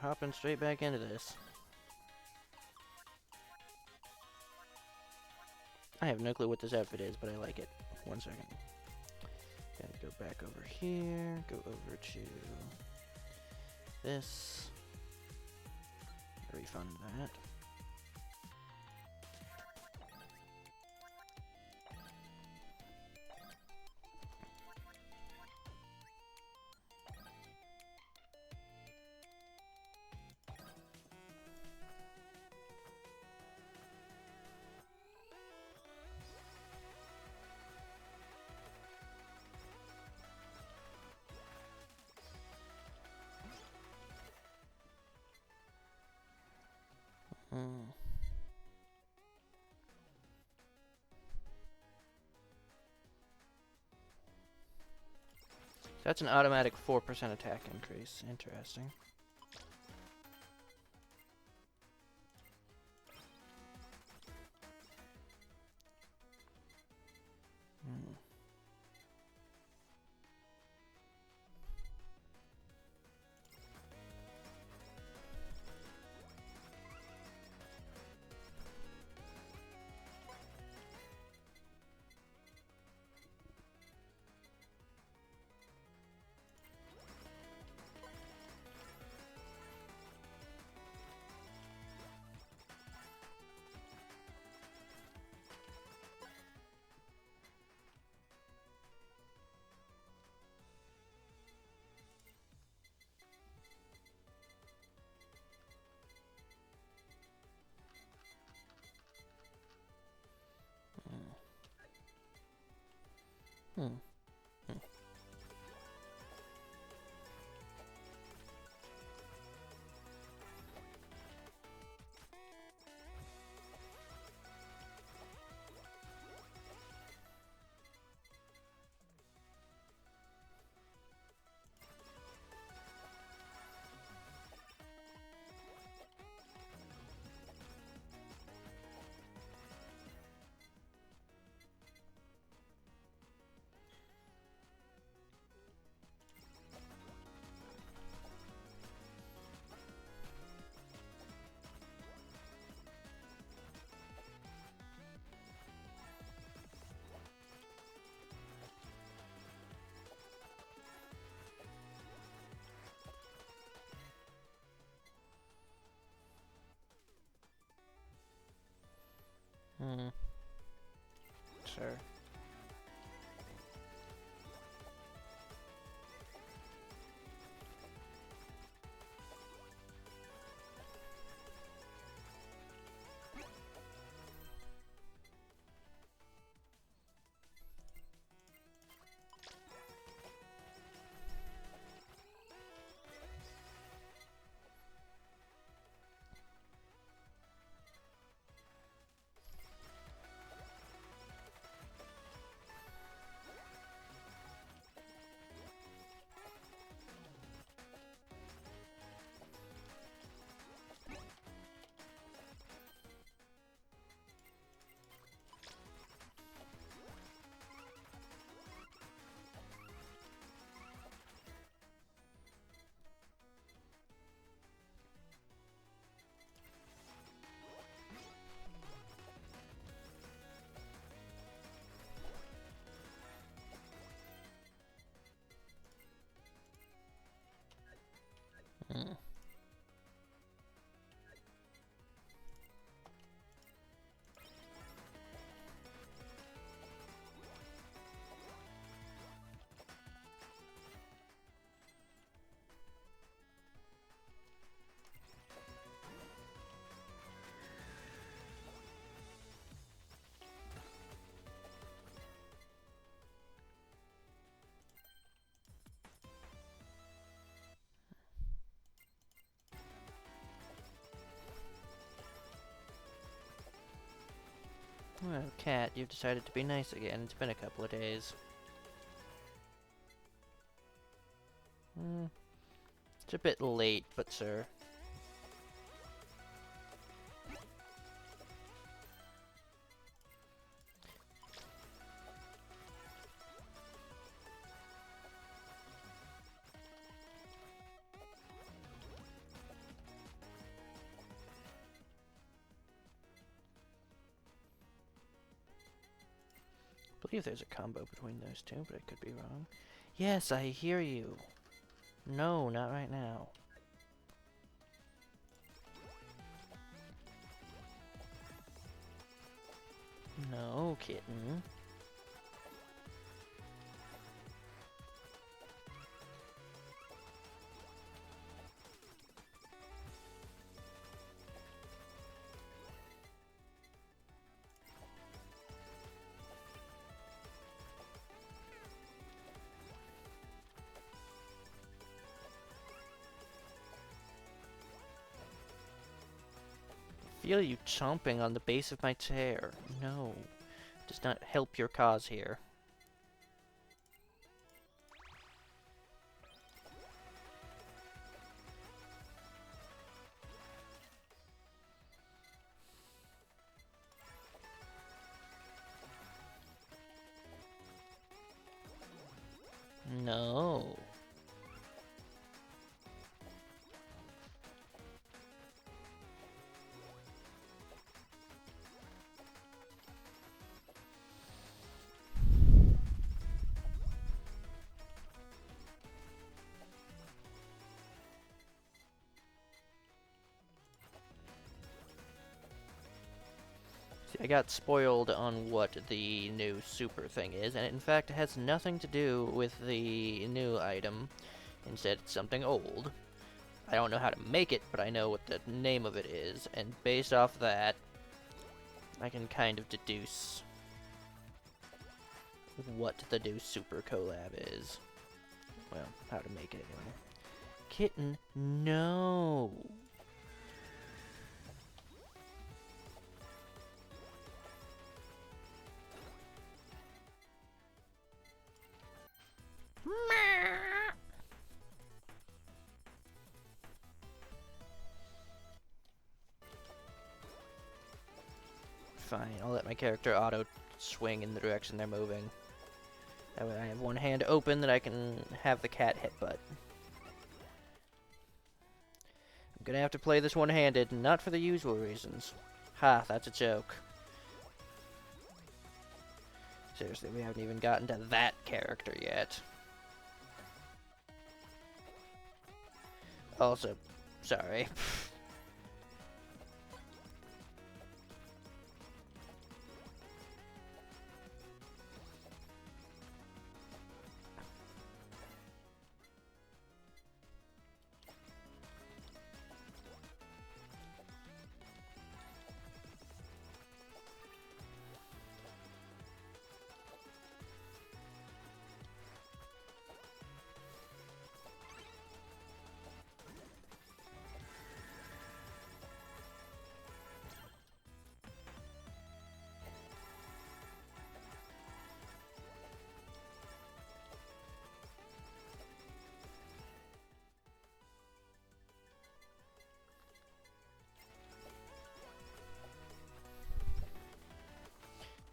hopping straight back into this. I have no clue what this outfit is, but I like it. 1 second. Gotta go back over here, go over to this. Refund that. That's an automatic 4% attack increase. Interesting. Hmm. Sure. Well, Cat, you've decided to be nice again. It's been a couple of days. It's a bit late, but sir. believe there's a combo between those two, but I could be wrong. Yes, I hear you. No, not right now. No, kitten. Feel you chomping on the base of my chair. No, does not help your cause here. No. See, I got spoiled on what the new super thing is, and it in fact has nothing to do with the new item. Instead, it's something old. I don't know how to make it, but I know what the name of it is, and based off that, I can kind of deduce what the new super collab is. Well, how to make it anyway. Kitten, no! Fine, I'll let my character auto swing in the direction they're moving. That way I have one hand open that I can have the cat headbutt. I'm gonna have to play this one-handed, not for the usual reasons. Ha, that's a joke. Seriously, we haven't even gotten to that character yet. Also, sorry.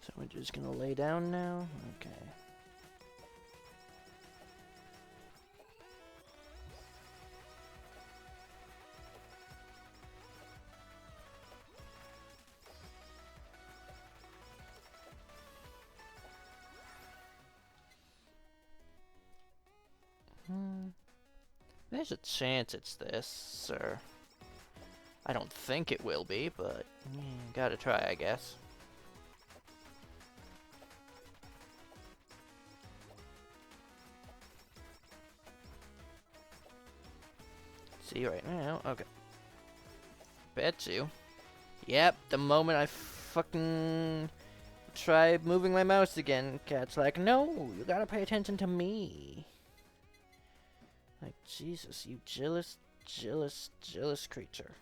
So we're just gonna lay down now? Okay. There's a chance it's this, sir. I don't think it will be, but gotta try, I guess. See right now? Okay. Bet you. Yep, the moment I fucking try moving my mouse again, cat's like, no, you gotta pay attention to me. Like, Jesus, you jealous, jealous, jealous creature.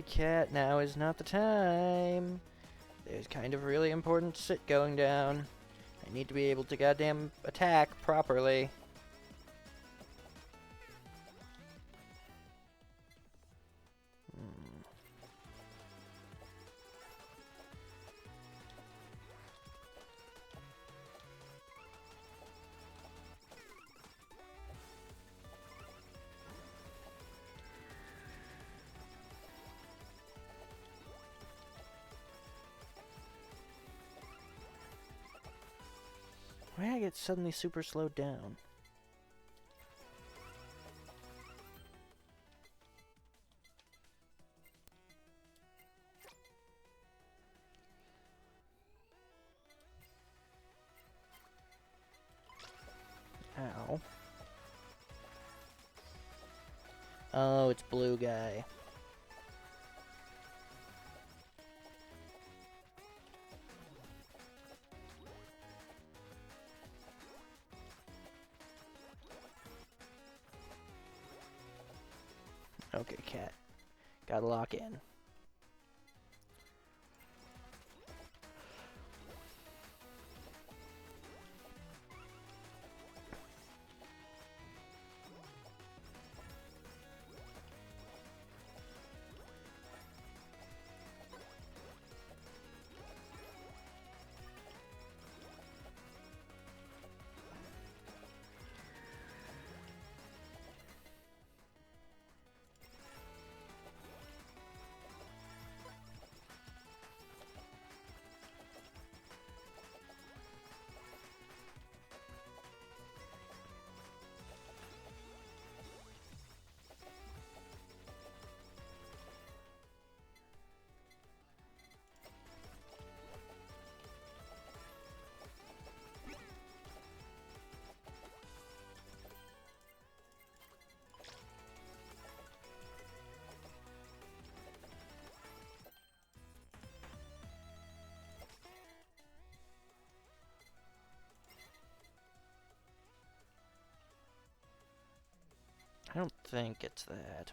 Cat, now is not the time. There's kind of really important shit going down. I need to be able to goddamn attack properly. Why did I get suddenly super slowed down? Ow. Oh, it's blue guy. Okay, Cat. Gotta lock in. I don't think it's that.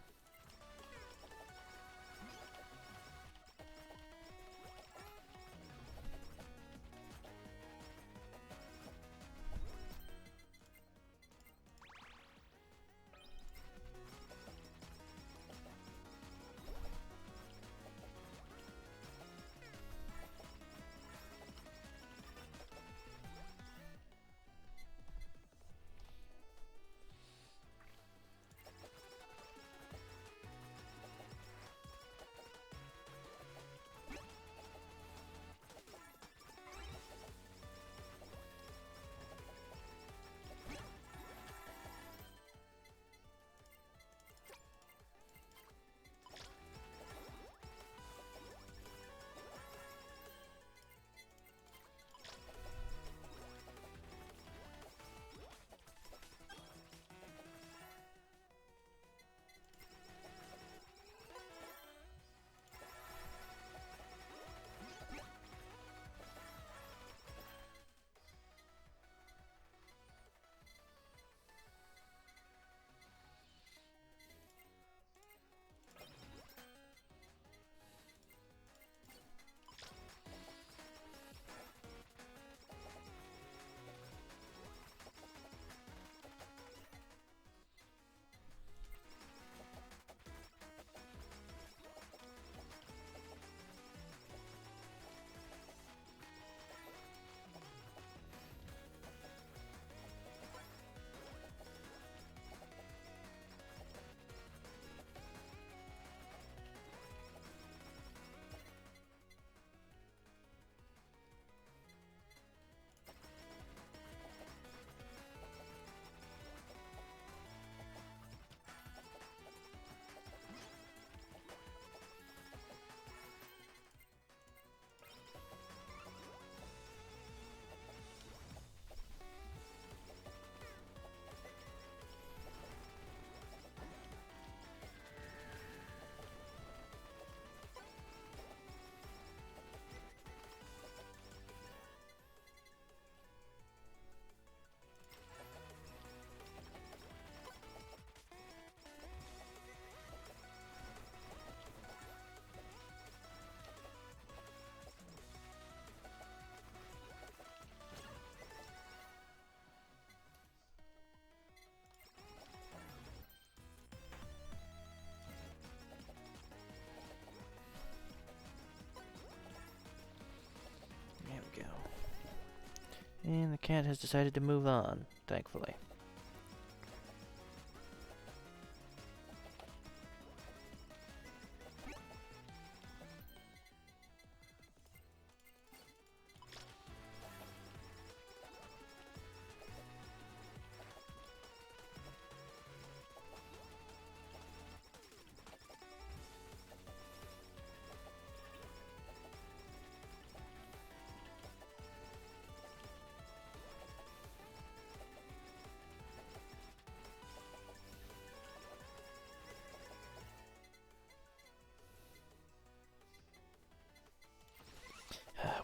cat has decided to move on, thankfully.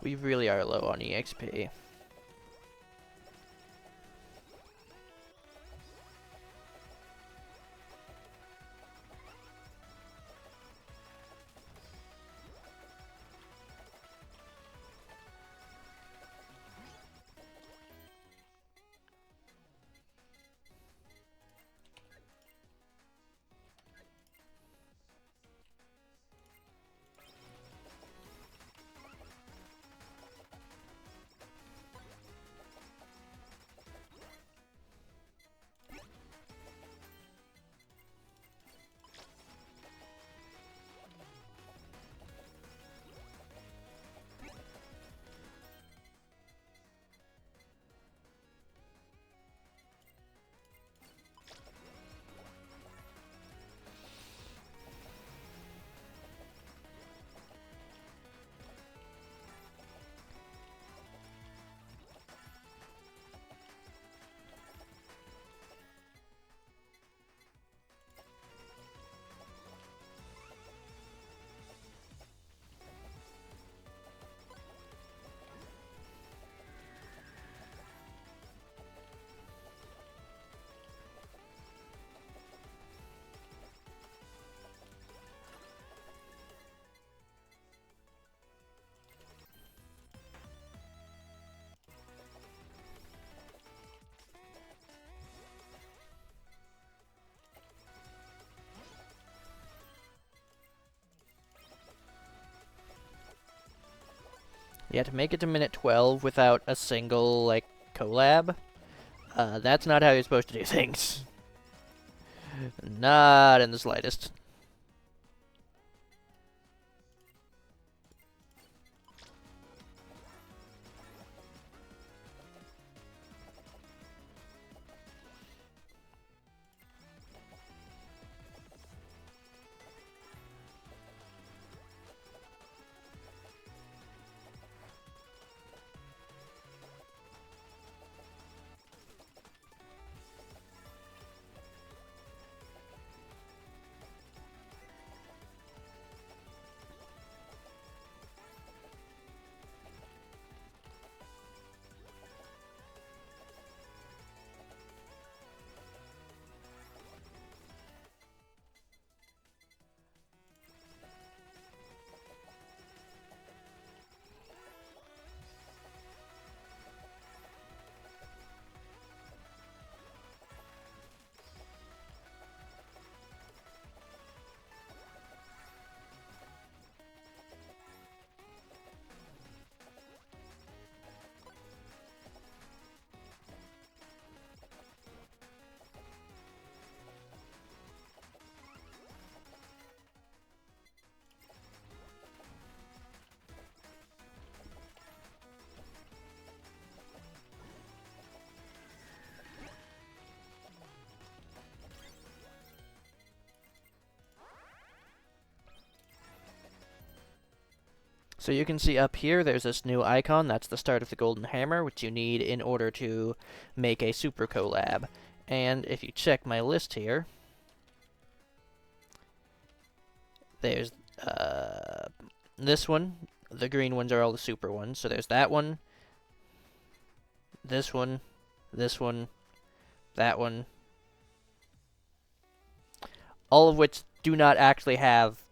We really are low on EXP. Yeah, to make it to minute 12 without a single, like, collab, that's not how you're supposed to do things. Not in the slightest. So you can see up here, there's this new icon. That's the start of the golden hammer, which you need in order to make a super collab. And if you check my list here, there's this one. The green ones are all the super ones. So there's that one, this one, that one. All of which do not actually have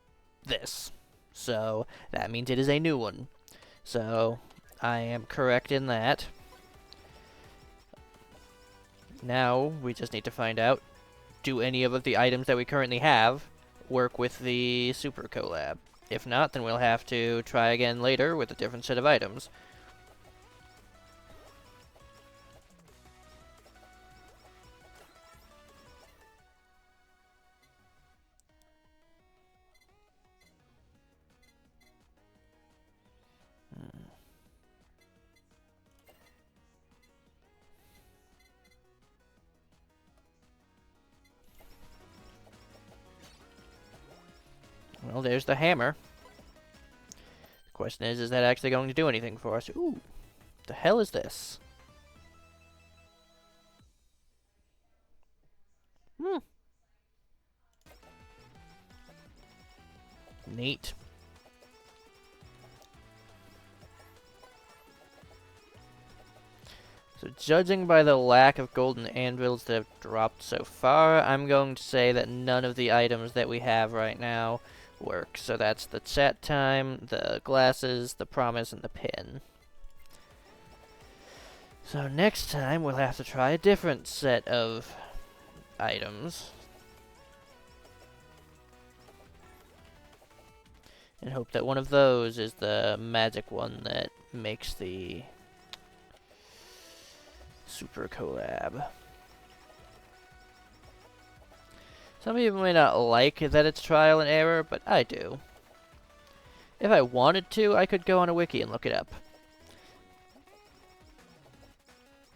this. So that means it is a new one. So I am correct in that. Now we just need to find out, do any of the items that we currently have work with the super collab? If not, then we'll have to try again later with a different set of items. Well, there's the hammer. The question is that actually going to do anything for us? Ooh, the hell is this? Hmm. Neat. So judging by the lack of golden anvils that have dropped so far, I'm going to say that none of the items that we have right now work. So that's the chat time, the glasses, the promise, and the pin. So next time we'll have to try a different set of items. And hope that one of those is the magic one that makes the super collab. Some people may not like that it's trial and error, but I do. If I wanted to, I could go on a wiki and look it up.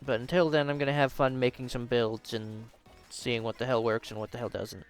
But until then, I'm going to have fun making some builds and seeing what the hell works and what the hell doesn't.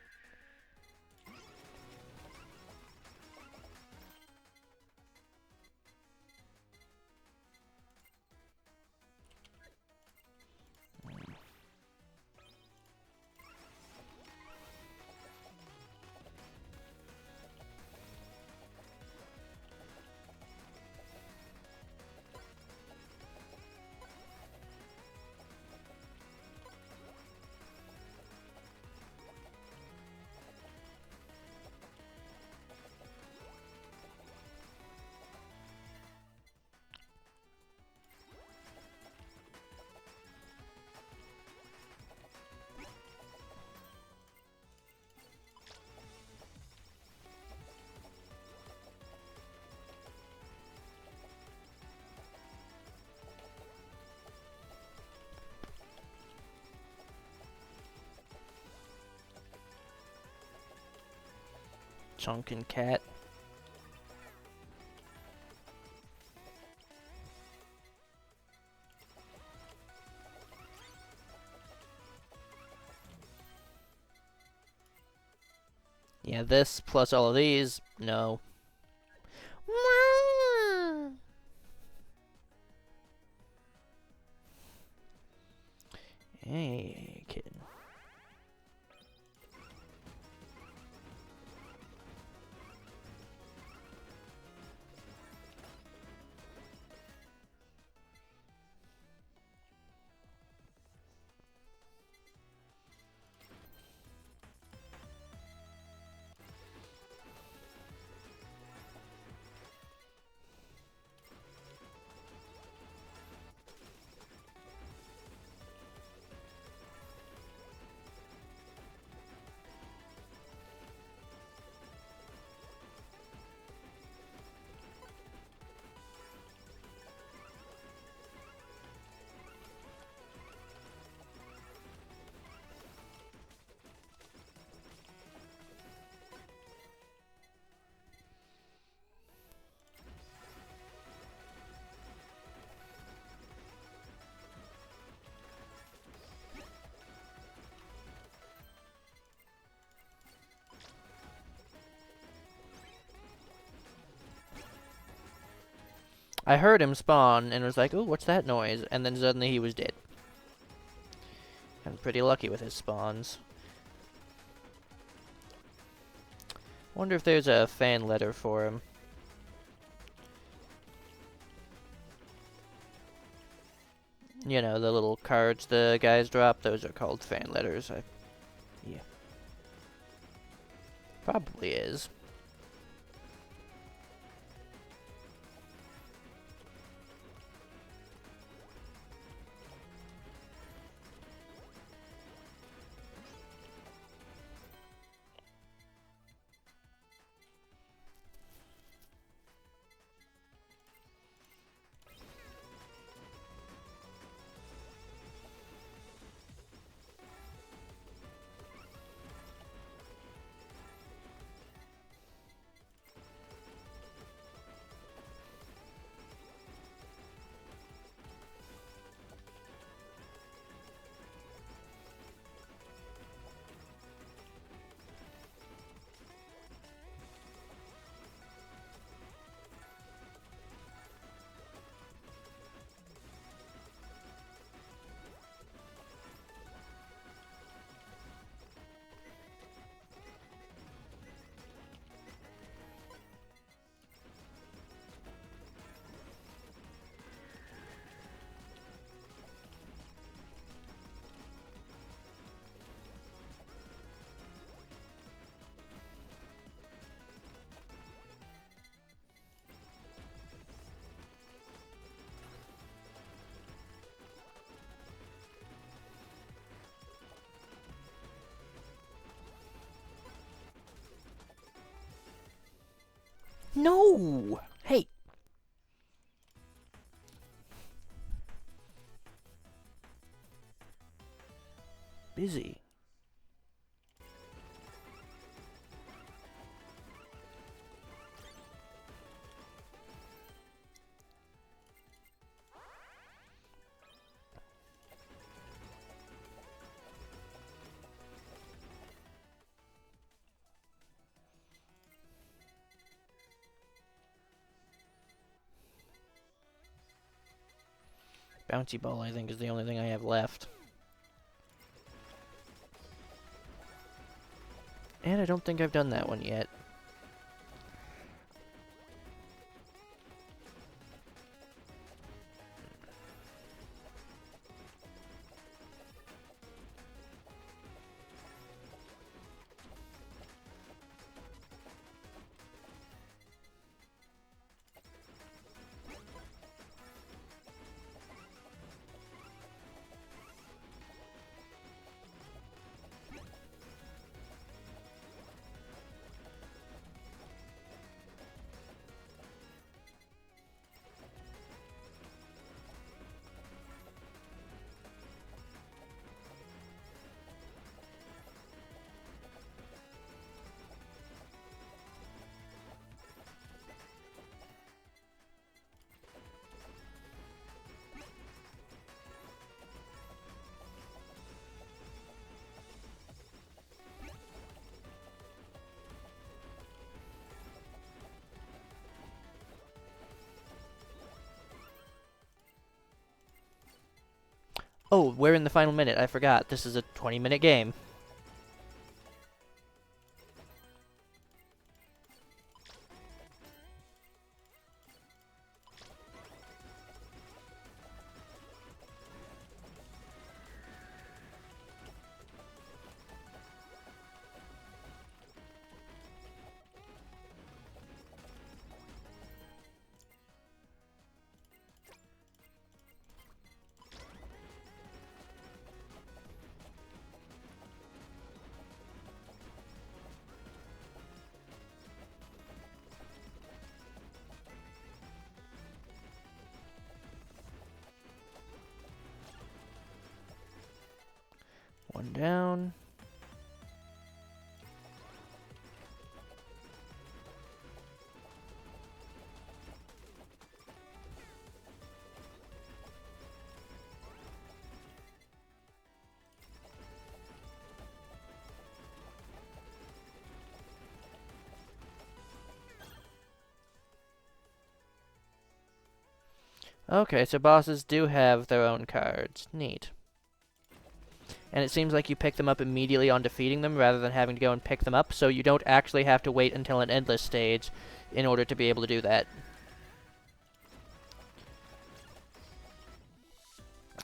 Chunkin' cat. Yeah, this plus all of these, no. Hey, kid. I heard him spawn and was like, ooh, what's that noise? And then suddenly he was dead. I'm pretty lucky with his spawns. Wonder if there's a fan letter for him. You know, the little cards the guys drop, those are called fan letters. Yeah. Probably is. No! Hey! Busy. Bouncy ball, I think, is the only thing I have left. And I don't think I've done that one yet. Oh, we're in the final minute. I forgot. This is a 20-minute game. One down. Okay, so bosses do have their own cards. Neat. And it seems like you pick them up immediately on defeating them rather than having to go and pick them up, so you don't actually have to wait until an endless stage in order to be able to do that.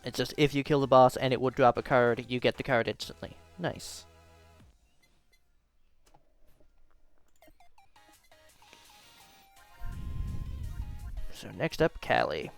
It's just if you kill the boss and it would drop a card, you get the card instantly. Nice. So next up, Callie.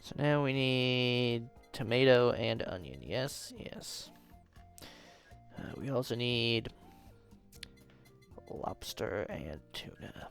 So now we need tomato and onion. Yes, yes. We also need lobster and tuna.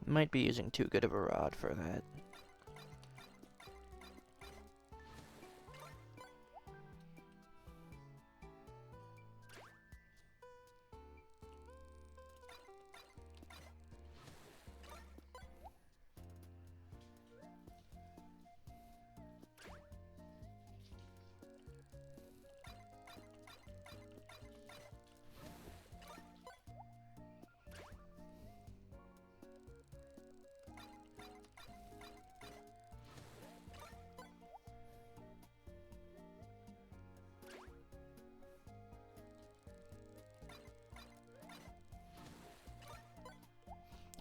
Might be using too good of a rod for that.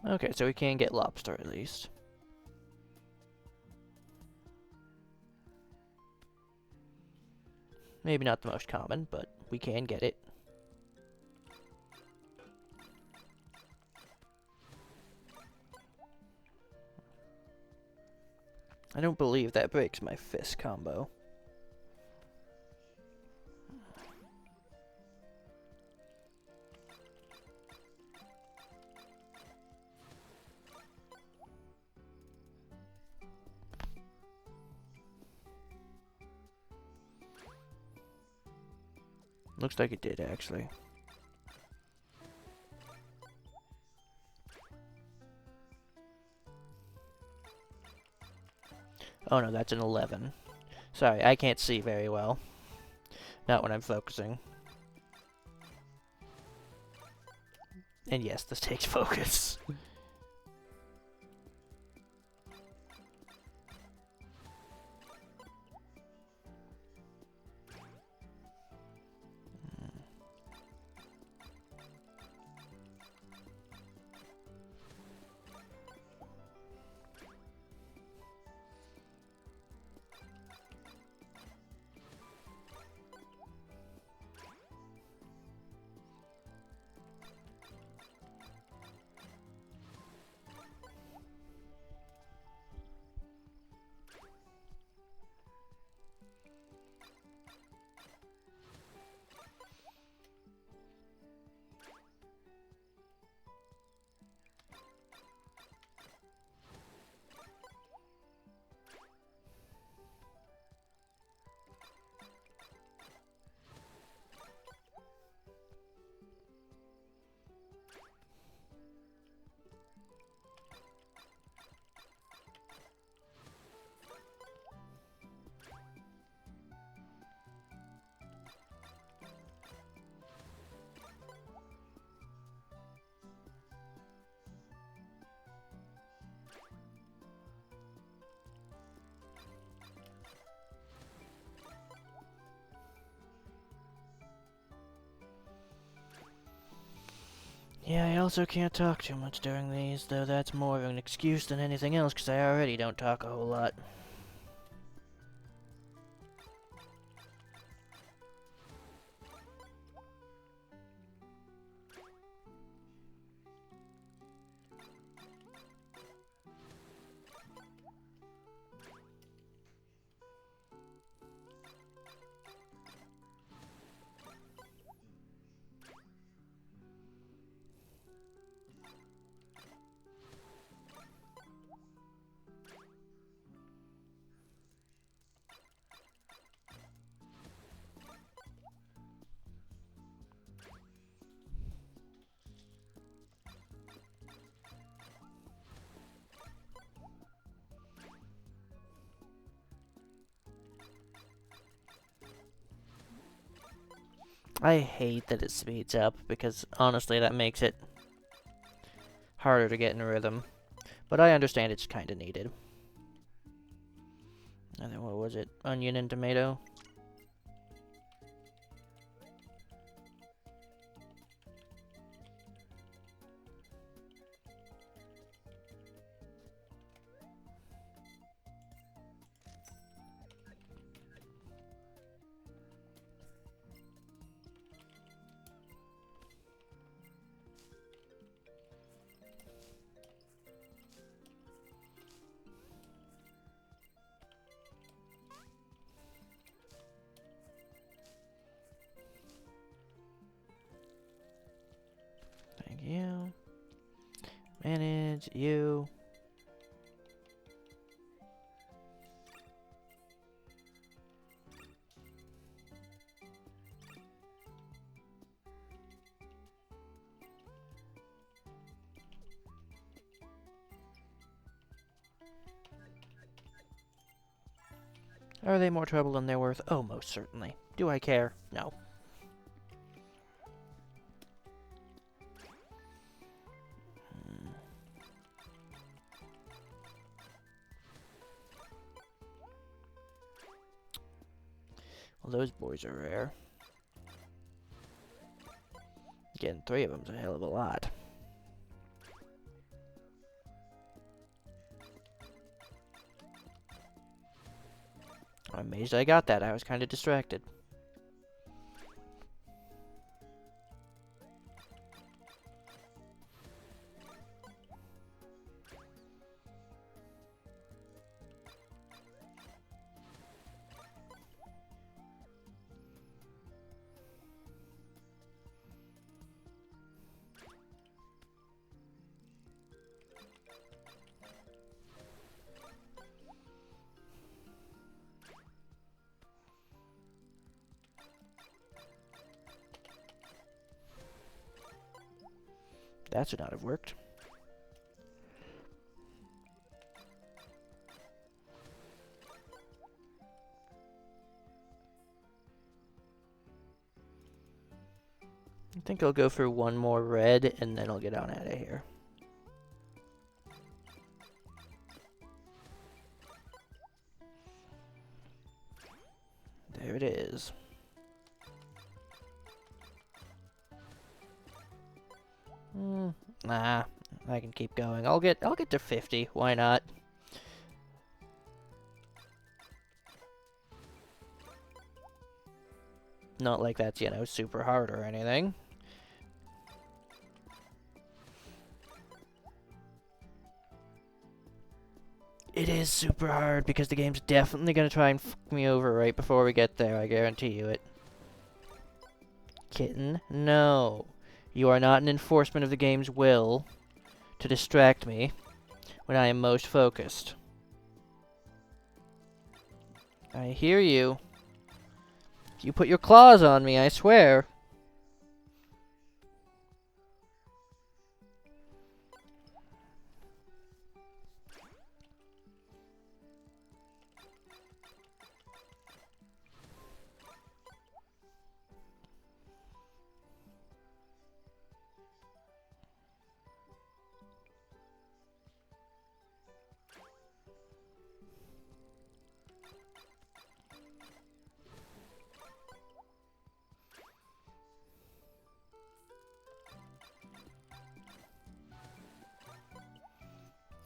Okay, so we can get lobster at least. Maybe not the most common, but we can get it. I don't believe that breaks my fist combo. Looks like it did, actually. Oh no, that's an 11. Sorry, I can't see very well. Not when I'm focusing. And yes, this takes focus. Yeah, I also can't talk too much during these, though that's more of an excuse than anything else, because I already don't talk a whole lot. I hate that it speeds up, because honestly that makes it harder to get in rhythm. But I understand it's kinda needed. And then what was it? Onion and tomato? Thank you. Manage. needs you. Are they more trouble than they're worth? Oh, most certainly. Do I care? No. Well, those boys are rare. Getting 3 of them's a hell of a lot. I'm amazed I got that. I was kind of distracted. That should not have worked. I think I'll go for one more red, and then I'll get on out of here. There it is. Nah, I can keep going. I'll get to 50. Why not? Not like that's, you know, super hard or anything. It is super hard because the game's definitely gonna try and fuck me over right before we get there. I guarantee you it. Kitten, no. You are not an enforcement of the game's will to distract me when I am most focused. I hear you. You put your claws on me, I swear.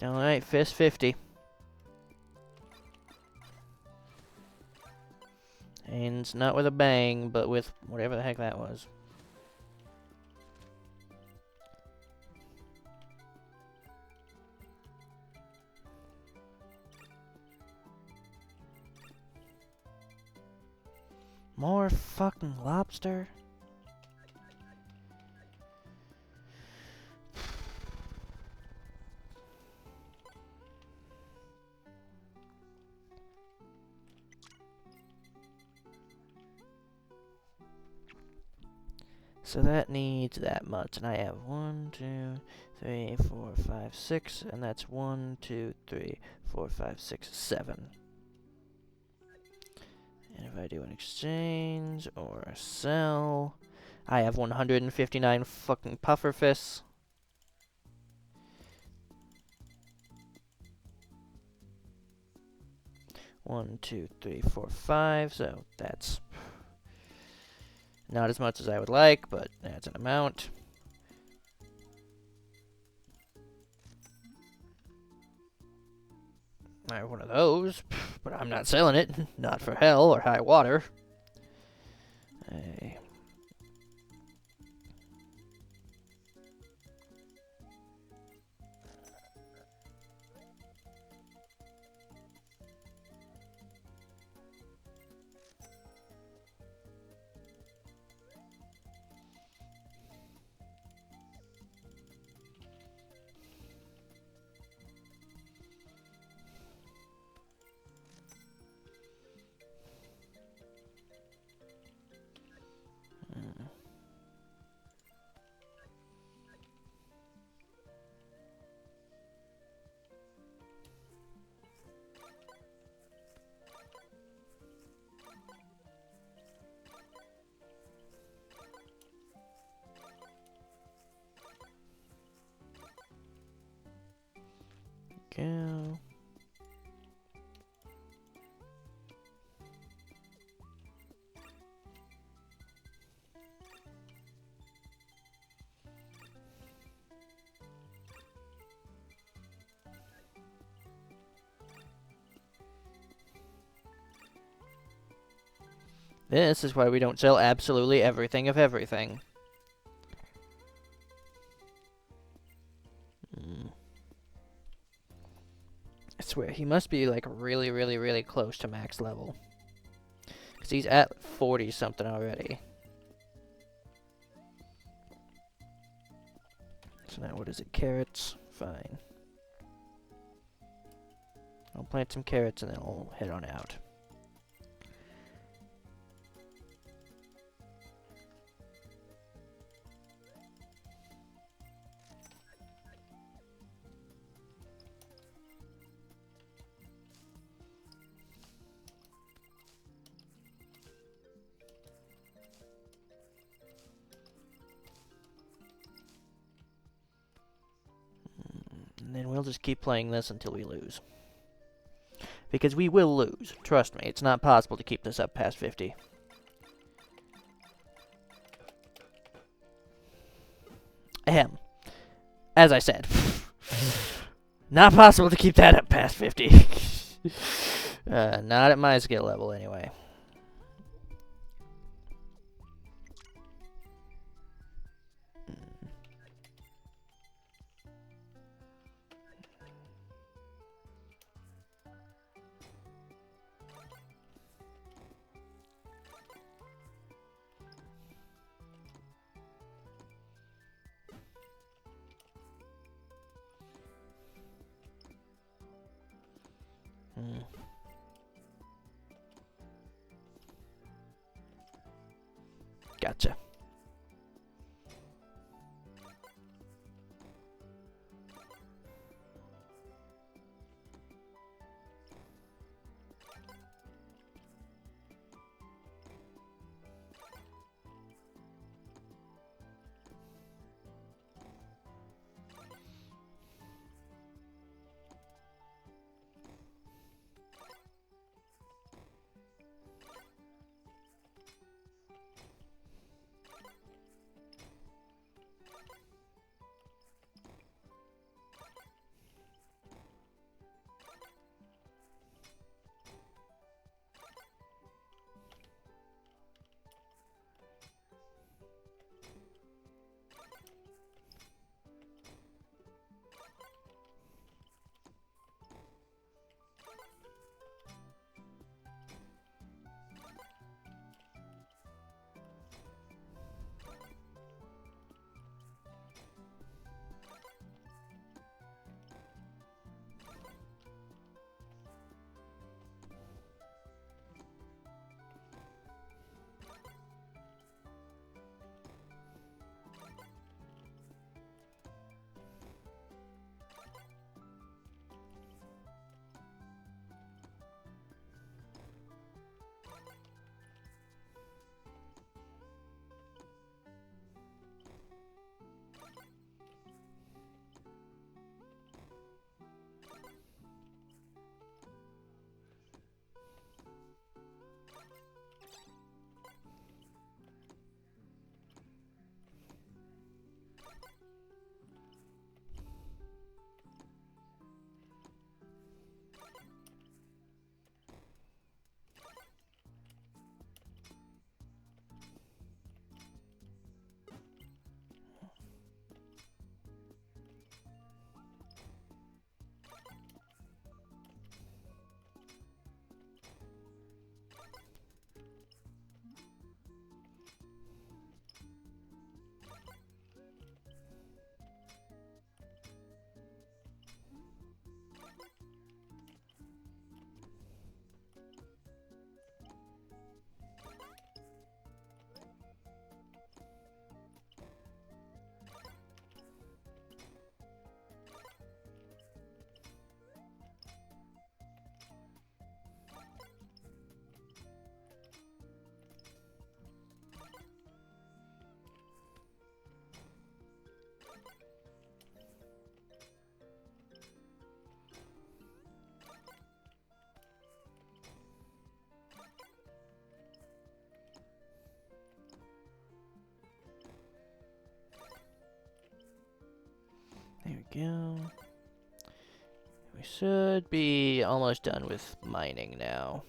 Alright, fist 50. And it's not with a bang, but with whatever the heck that was. More fucking lobster? So that needs that much, and I have 1, 2, 3, 4, 5, 6, and that's 1, 2, 3, 4, 5, 6, 7. And if I do an exchange or a sell, I have 159 fucking puffer fists. One, 2, 3, 4, 5. So that's not as much as I would like, but that's an amount. I have one of those, but I'm not selling it. Not for hell or high water. Hey. go. This is why we don't sell absolutely everything of everything. I swear, he must be like really, really, really close to max level. Because he's at 40 something already. So now what is it? Carrots? Fine. I'll plant some carrots and then I'll head on out. And then we'll just keep playing this until we lose. Because we will lose. Trust me, it's not possible to keep this up past 50. Ahem. As I said. Not possible to keep that up past 50. Not at my skill level, anyway. Gotcha. There we go. We should be almost done with mining now.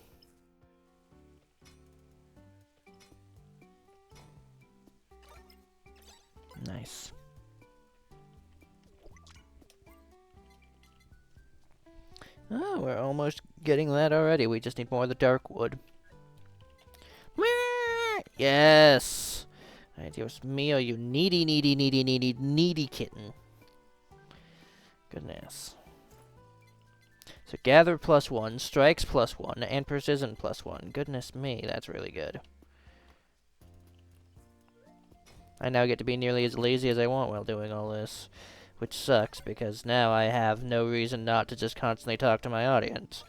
Nice. Oh, we're almost getting that already. We just need more of the dark wood. Yes! Adios mio, you needy kitten. Goodness. So gather +1, strikes +1, and precision +1. Goodness me, that's really good. I now get to be nearly as lazy as I want while doing all this. Which sucks, because now I have no reason not to just constantly talk to my audience.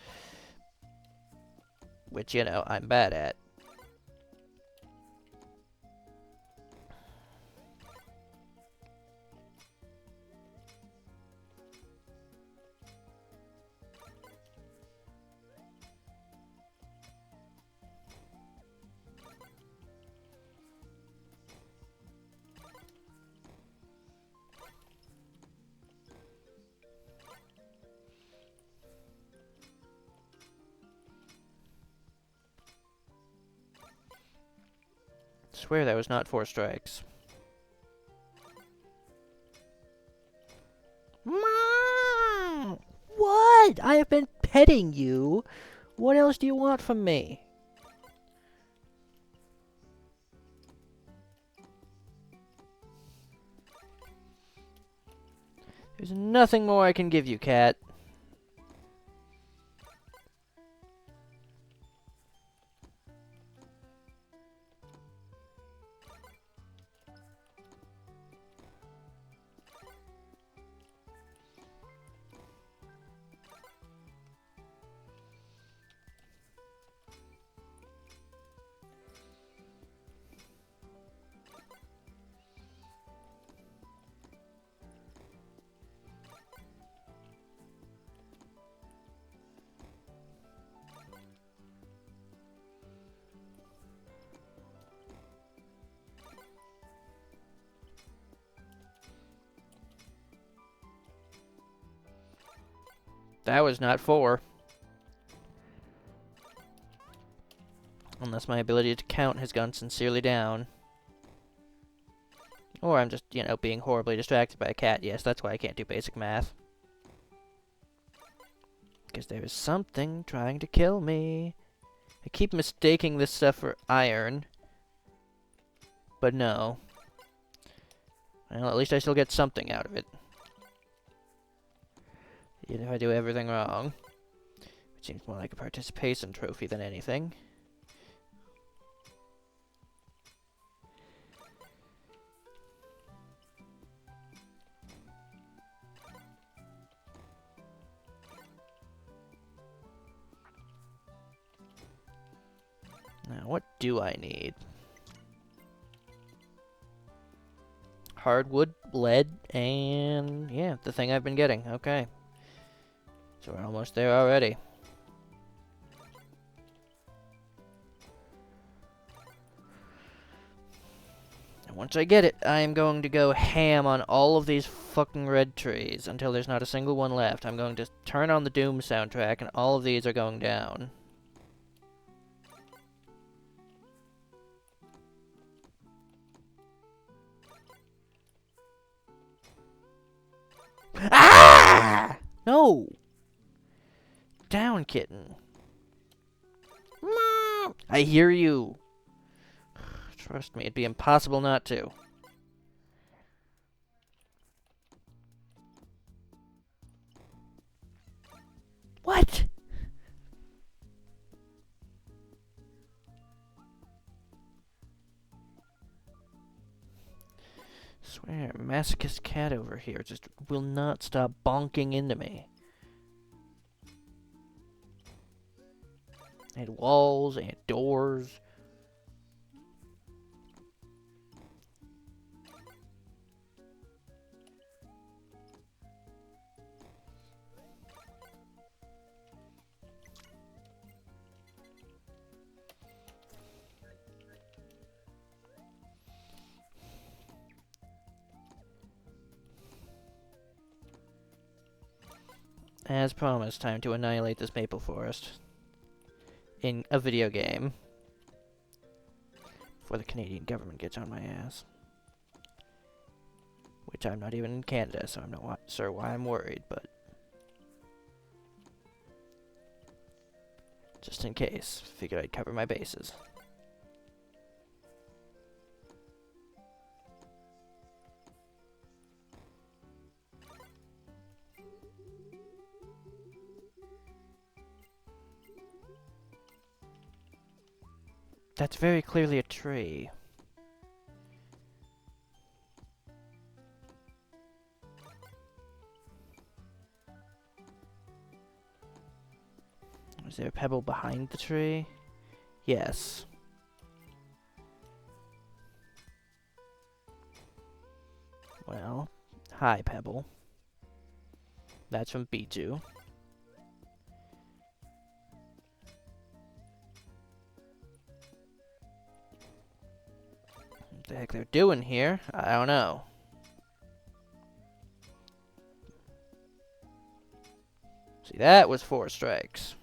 Which, you know, I'm bad at. Swear that was not 4 strikes. Mom! What? I have been petting you. What else do you want from me? There's nothing more I can give you, cat. That was not 4. Unless my ability to count has gone sincerely down. Or I'm just, you know, being horribly distracted by a cat. Yes, that's why I can't do basic math. Because there is something trying to kill me. I keep mistaking this stuff for iron. But no. Well, at least I still get something out of it. Even if I do everything wrong. Which seems more like a participation trophy than anything. Now, what do I need? Hardwood, lead, and yeah, the thing I've been getting. Okay. So we're almost there already. And once I get it, I am going to go ham on all of these fucking red trees until there's not a single one left. I'm going to turn on the Doom soundtrack and all of these are going down. Ah! No! Down, kitten. Mom! I hear you. Trust me, it'd be impossible not to. What? Swear, masochist cat over here just will not stop bonking into me. And walls and doors. As promised, time to annihilate this maple forest. In a video game. Before the Canadian government gets on my ass. Which I'm not even in Canada, so I'm not sure why I'm worried, but... just in case, figured I'd cover my bases. That's very clearly a tree. Is there a pebble behind the tree? Yes. Well, hi, pebble. That's from Bijou. What the heck they're doing here? I don't know. See, that was 4 strikes.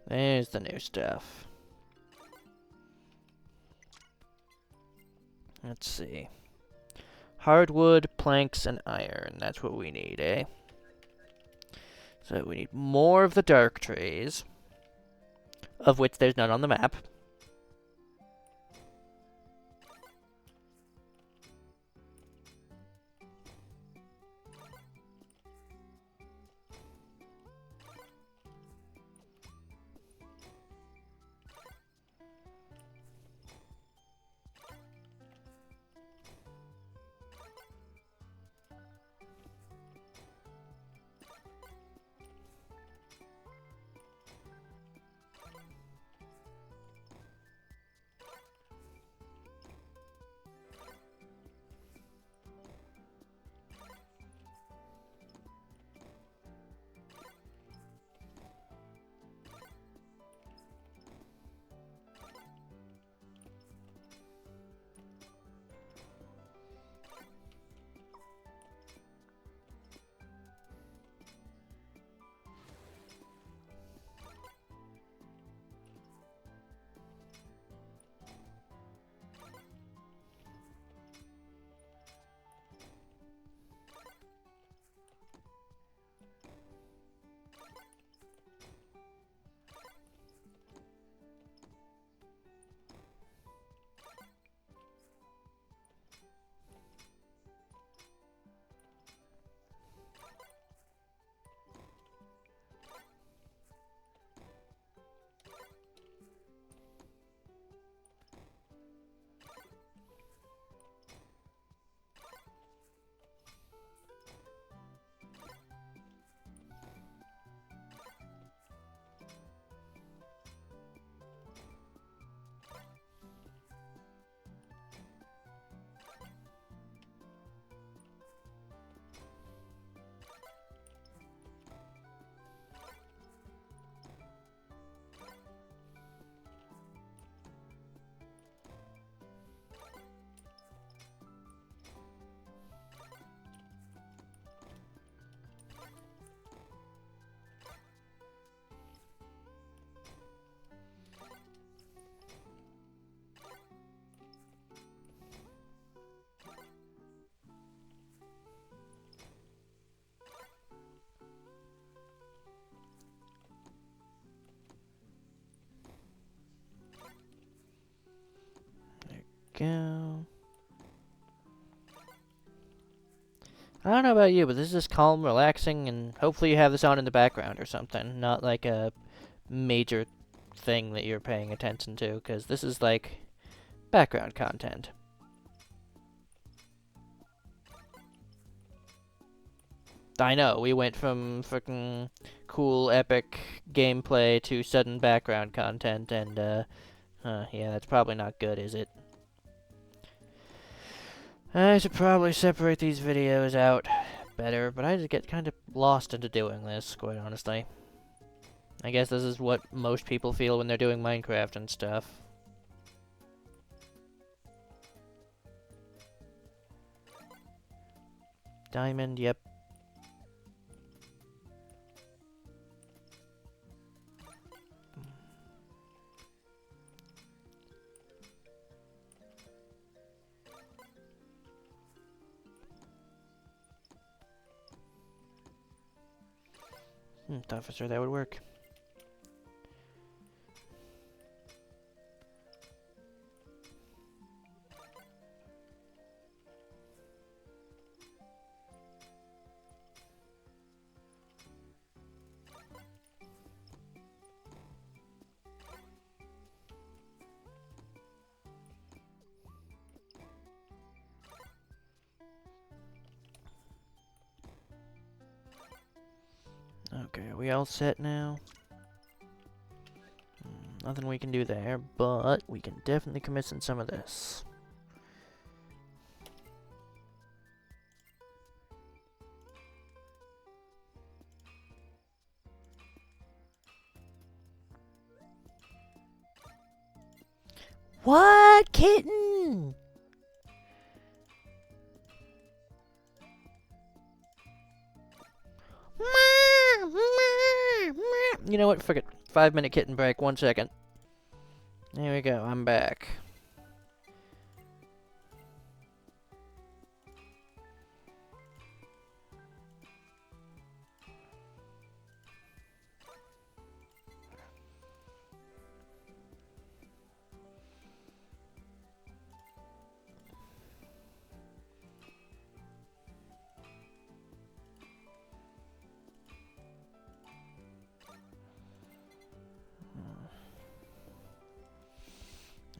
There's the new stuff. Let's see. Hardwood, planks, and iron. That's what we need, eh? So we need more of the dark trees, of which there's none on the map. Go. I don't know about you, but this is calm, relaxing, and hopefully you have this on in the background or something. Not like a major thing that you're paying attention to, because this is like background content. I know, we went from freaking cool, epic gameplay to sudden background content, and, yeah, that's probably not good, is it? I should probably separate these videos out better, but I just get kind of lost into doing this, quite honestly. I guess this is what most people feel when they're doing Minecraft and stuff. Diamond, yep. Thought for sure that would work. Okay, are we all set now? Nothing we can do there, but we can definitely commission some of this. What, kitten? You know what? Fuck it. 5-minute kitten break. 1 second. There we go. I'm back.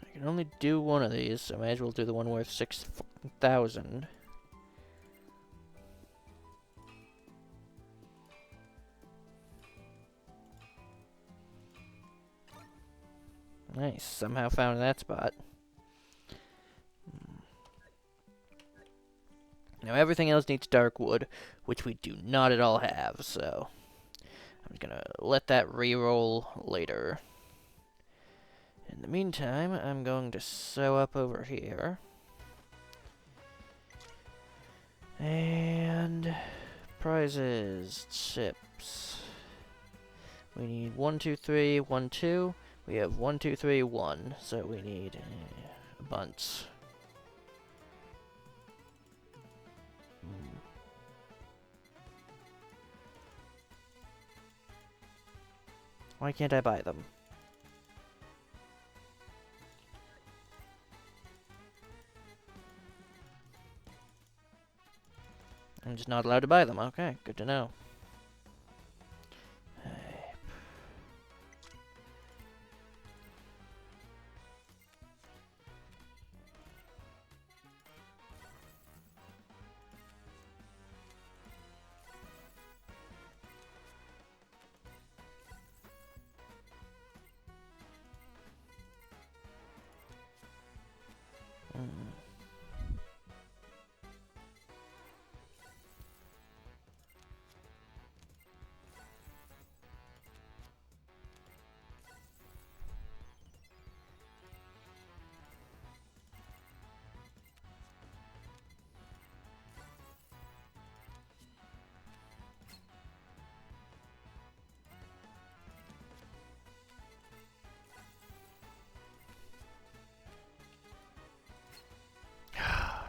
I can only do one of these, so I might as well do the one worth 6,000. Nice. Somehow found that spot. Now everything else needs dark wood, which we do not at all have, so I'm gonna let that re-roll later. In the meantime, I'm going to sew up over here. And prizes, chips. We need 1, 2, 3, 1, 2. We have 1, 2, 3, 1. So we need a bunch. Why can't I buy them? I'm just not allowed to buy them. Okay, good to know.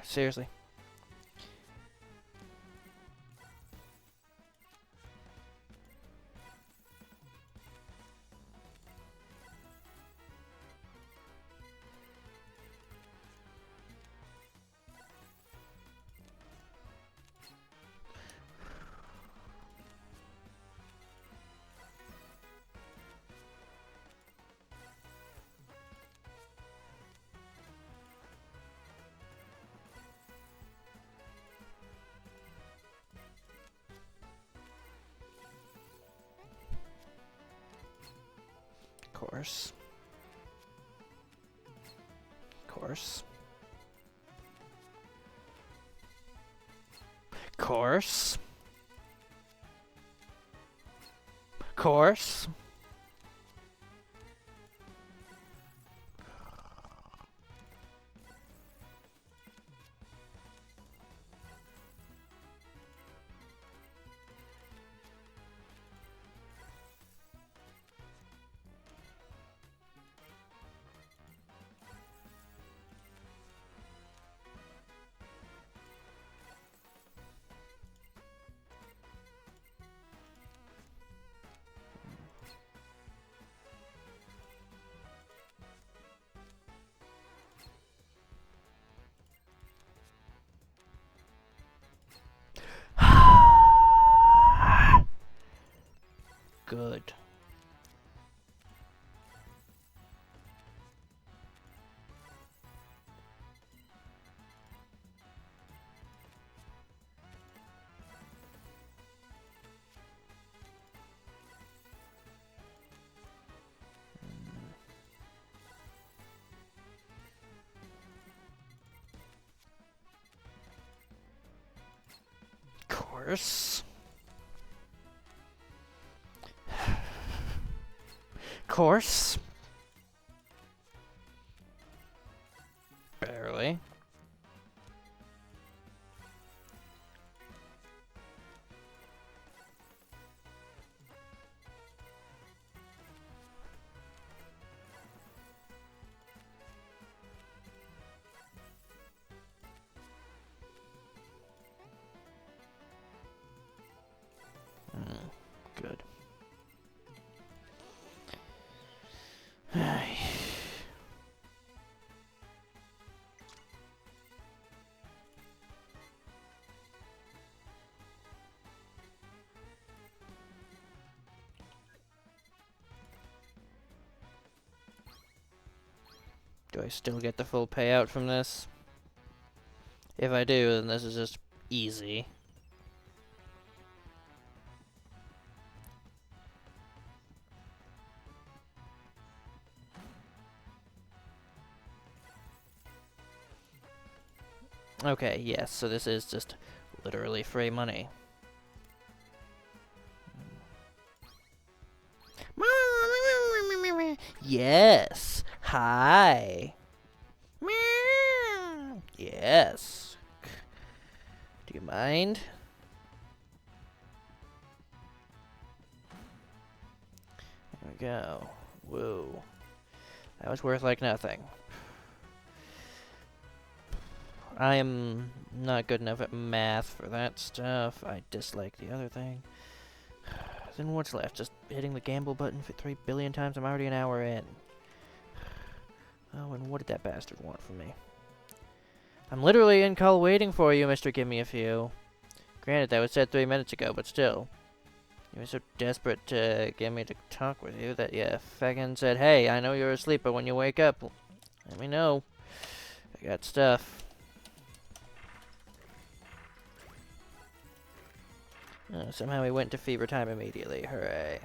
Seriously. Course. Course. Course. Course. Good. Course. Course. Barely. Good. Do I still get the full payout from this? If I do, then this is just easy. Okay, yes, so this is just literally free money. Yes. Hi. Yes. Do you mind? There we go. Whoa. That was worth like nothing. I am not good enough at math for that stuff. I dislike the other thing. Then what's left? Just hitting the gamble button for 3 billion times? I'm already an hour in. Oh, and what did that bastard want from me? I'm literally in call waiting for you, Mr. Give Me a Few. Granted, that was said 3 minutes ago, but still. You were so desperate to get me to talk with you that you fucking said, hey, I know you're asleep, but when you wake up, let me know. I got stuff. Somehow he went to fever time immediately. Hooray.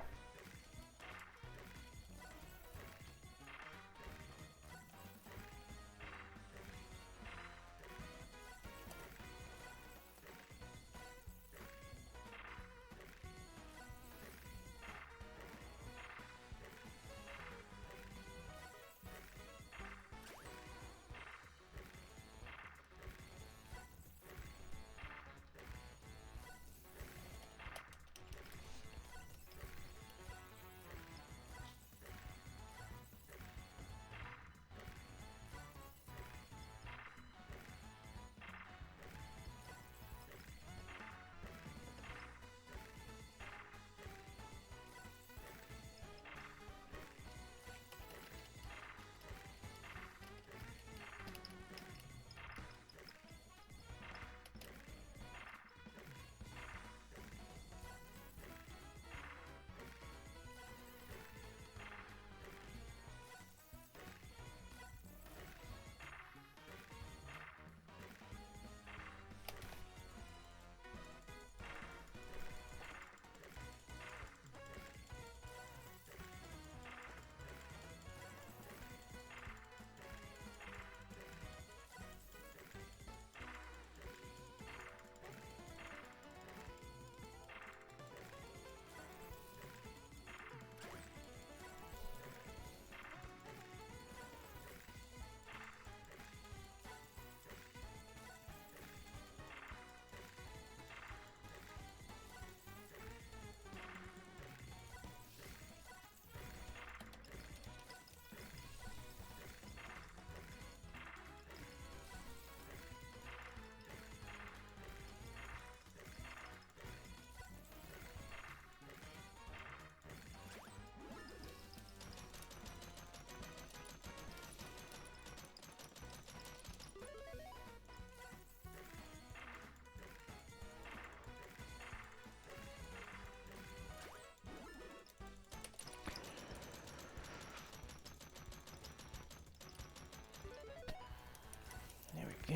go.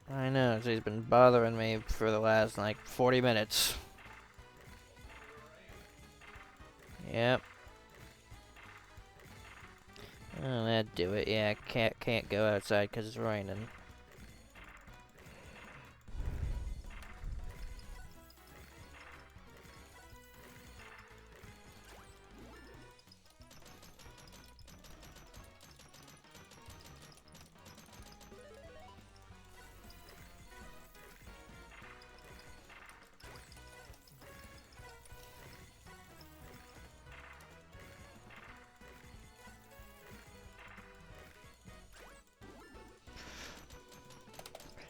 Alright. I know, she's been bothering me for the last, like, 40 minutes. Yep. Oh, that'd do it. Yeah, can't go outside because it's raining.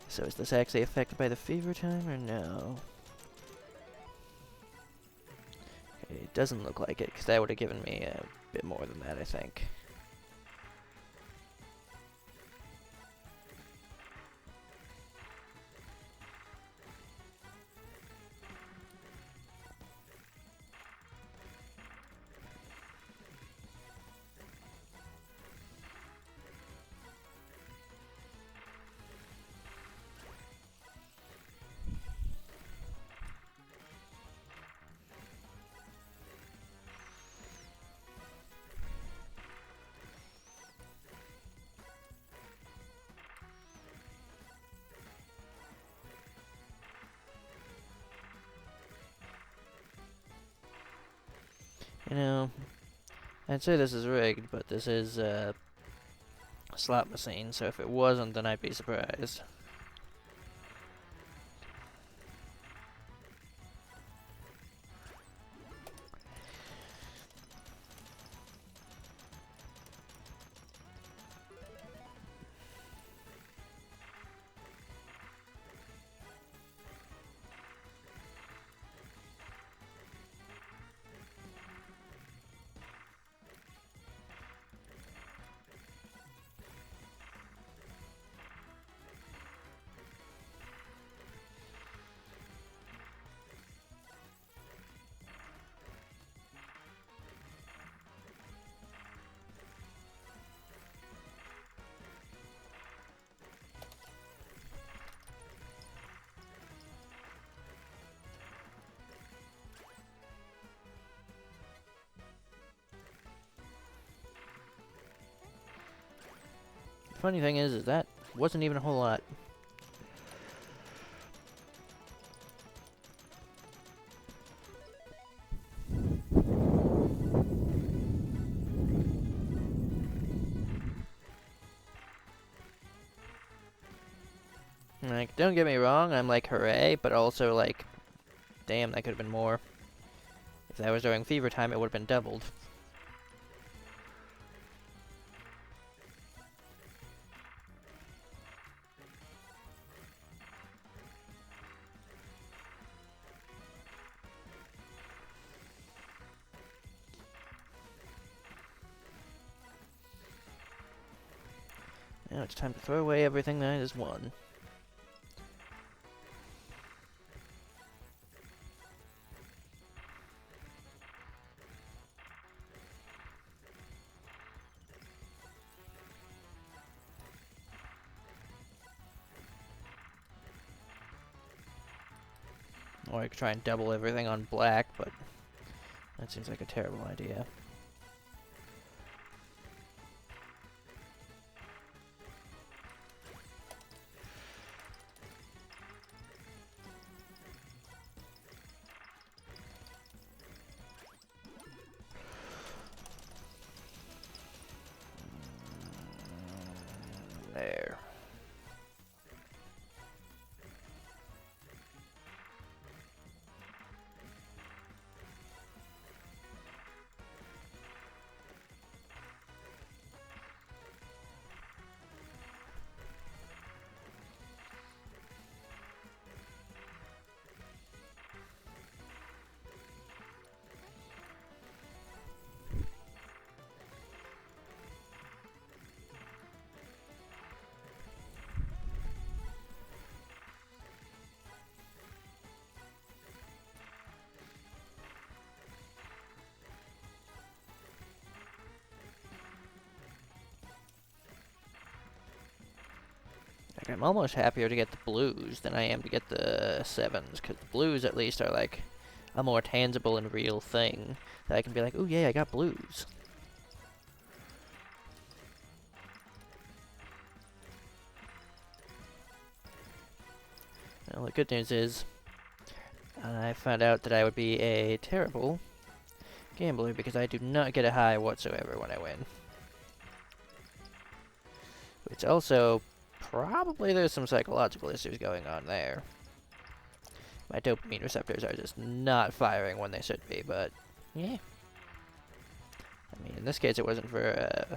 So is this actually affected by the fever time or no? Okay, it doesn't look like it, because that would have given me a bit more than that, I think. You know, I'd say this is rigged, but this is a slot machine, so if it wasn't, then I'd be surprised. Funny thing is that wasn't even a whole lot. Like, don't get me wrong, I'm like, hooray, but also like, damn, that could have been more. If that was during fever time, it would have been doubled. Now it's time to throw away everything that I just won. Or I could try and double everything on black, but that seems like a terrible idea. There. Like, I'm almost happier to get the blues than I am to get the 7s, because the blues at least are like a more tangible and real thing that I can be like, oh yeah, I got blues. Well, the good news is, I found out that I would be a terrible gambler because I do not get a high whatsoever when I win. Which also, probably there's some psychological issues going on there. My dopamine receptors are just not firing when they should be, but yeah. I mean, in this case, it wasn't for,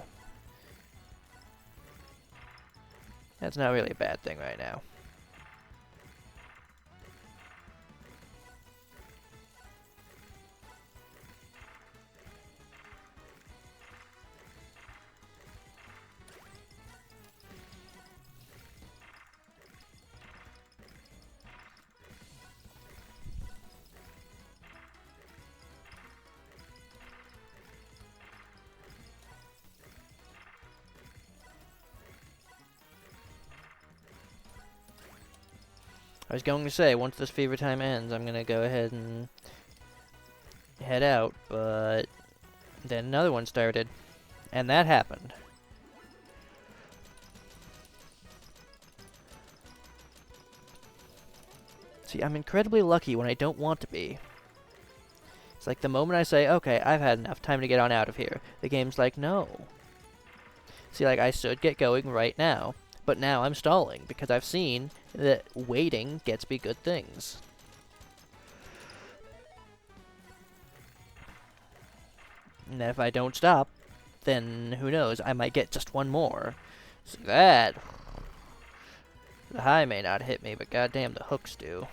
that's not really a bad thing right now. I was going to say, once this fever time ends, I'm going to go ahead and head out, but then another one started, and that happened. See, I'm incredibly lucky when I don't want to be. It's like the moment I say, okay, I've had enough time to get on out of here, the game's like, no. See, like, I should get going right now, but now I'm stalling, because I've seen that waiting gets me good things. And if I don't stop, then who knows, I might get just one more. So that... The high may not hit me, but goddamn, the hooks do.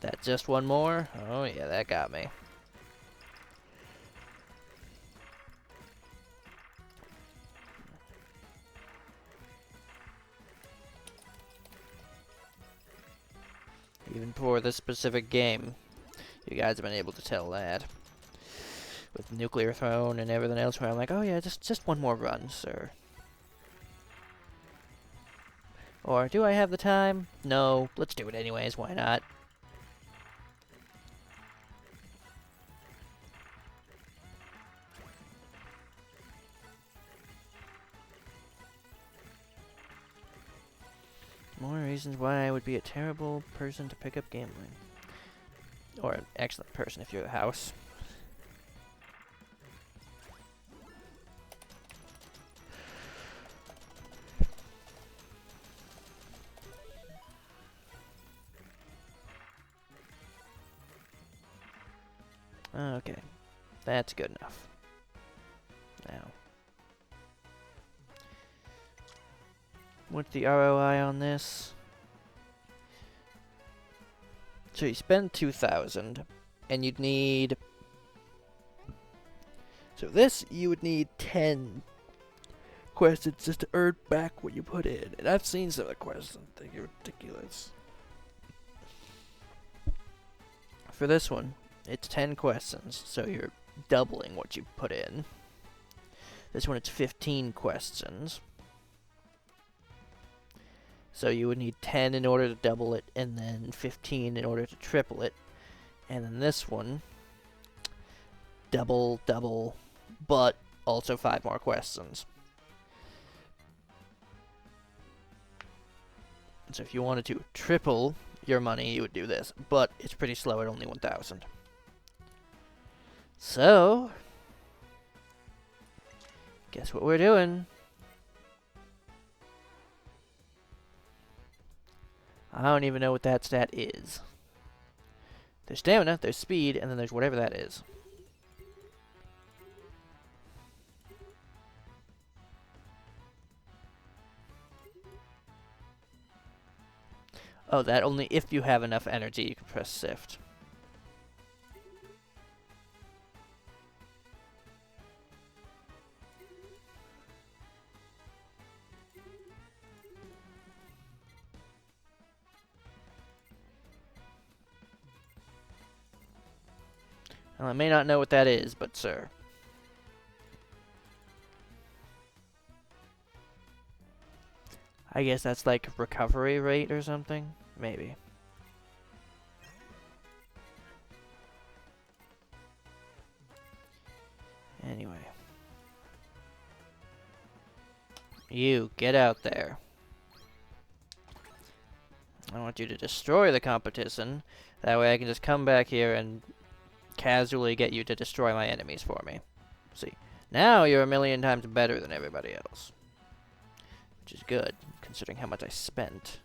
That just one more? Oh yeah, that got me. Even for this specific game, you guys have been able to tell that. With nuclear throne and everything else, where I'm like, oh yeah, just one more run, sir. Or, do I have the time? No, let's do it anyways, why not? More reasons why I would be a terrible person to pick up gambling. Or an excellent person if you're the house. Okay, that's good enough. Now, what's the ROI on this? So you spend 2,000, and you'd need... So this, you would need 10 questions just to earn back what you put in. And I've seen some of the questions, I think they're ridiculous. For this one, it's 10 questions, so you're doubling what you put in. This one, it's 15 questions. So you would need 10 in order to double it, and then 15 in order to triple it. And then this one, double, double, but also 5 more questions. So if you wanted to triple your money, you would do this, but it's pretty slow at only 1,000. So, guess what we're doing? I don't even know what that stat is. There's stamina, there's speed, and then there's whatever that is. Oh, that only if you have enough energy you can press shift. Well, I may not know what that is, but sir. I guess that's like recovery rate or something? Maybe. Anyway. You, get out there. I want you to destroy the competition. That way I can just come back here and casually get you to destroy my enemies for me. See, now you're a million times better than everybody else. Which is good, considering how much I spent.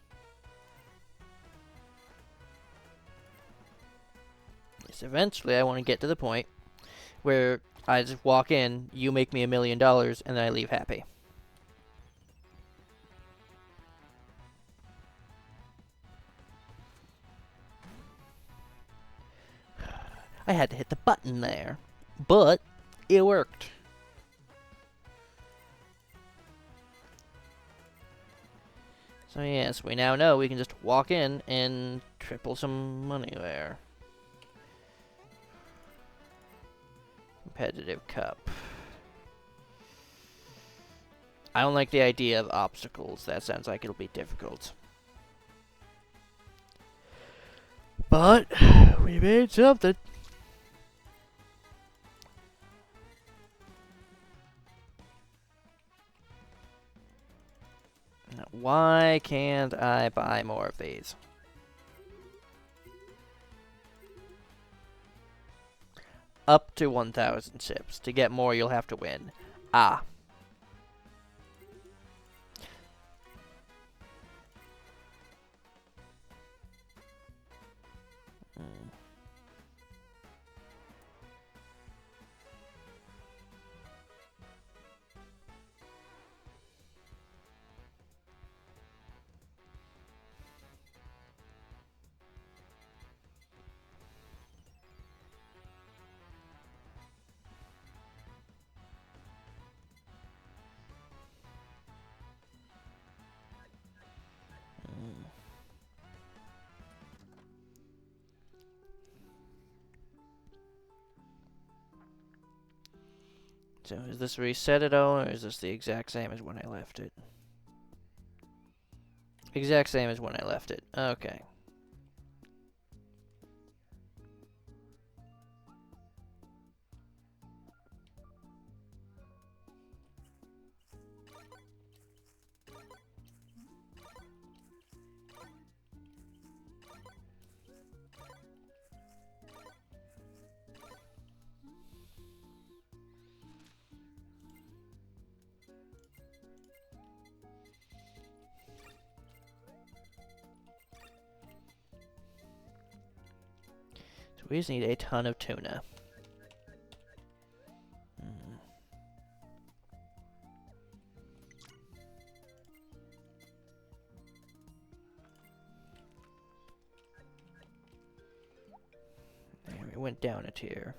Yes, eventually I want to get to the point where I just walk in, you make me $1 million, and then I leave happy. I had to hit the button there, but it worked. So yes, we now know we can just walk in and triple some money there. Competitive cup. I don't like the idea of obstacles. That sounds like it'll be difficult. But we made something. Now, why can't I buy more of these? Up to 1,000 chips. To get more, you'll have to win. Ah. So is this reset at all, or is this the exact same as when I left it? Exact same as when I left it. Okay. So we just need a ton of tuna. There, we went down a tier.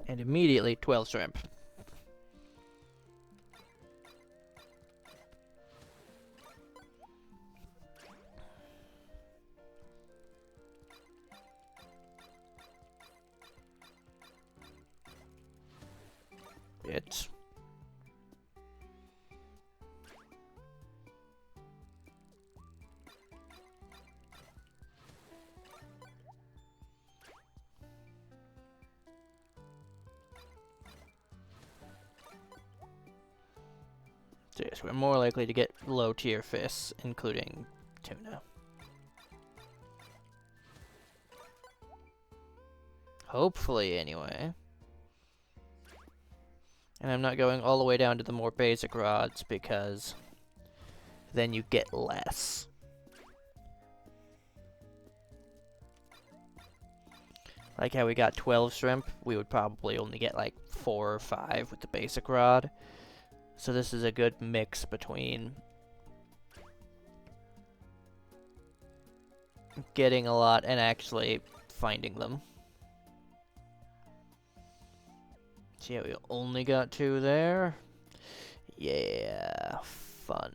And immediately 12 shrimp. It's so yes, we're more likely to get low tier fish, including tuna. Hopefully, anyway. And I'm not going all the way down to the more basic rods because then you get less. Like how we got 12 shrimp, we would probably only get like 4 or 5 with the basic rod. So this is a good mix between getting a lot and actually finding them. So yeah, we only got 2 there. Yeah, fun.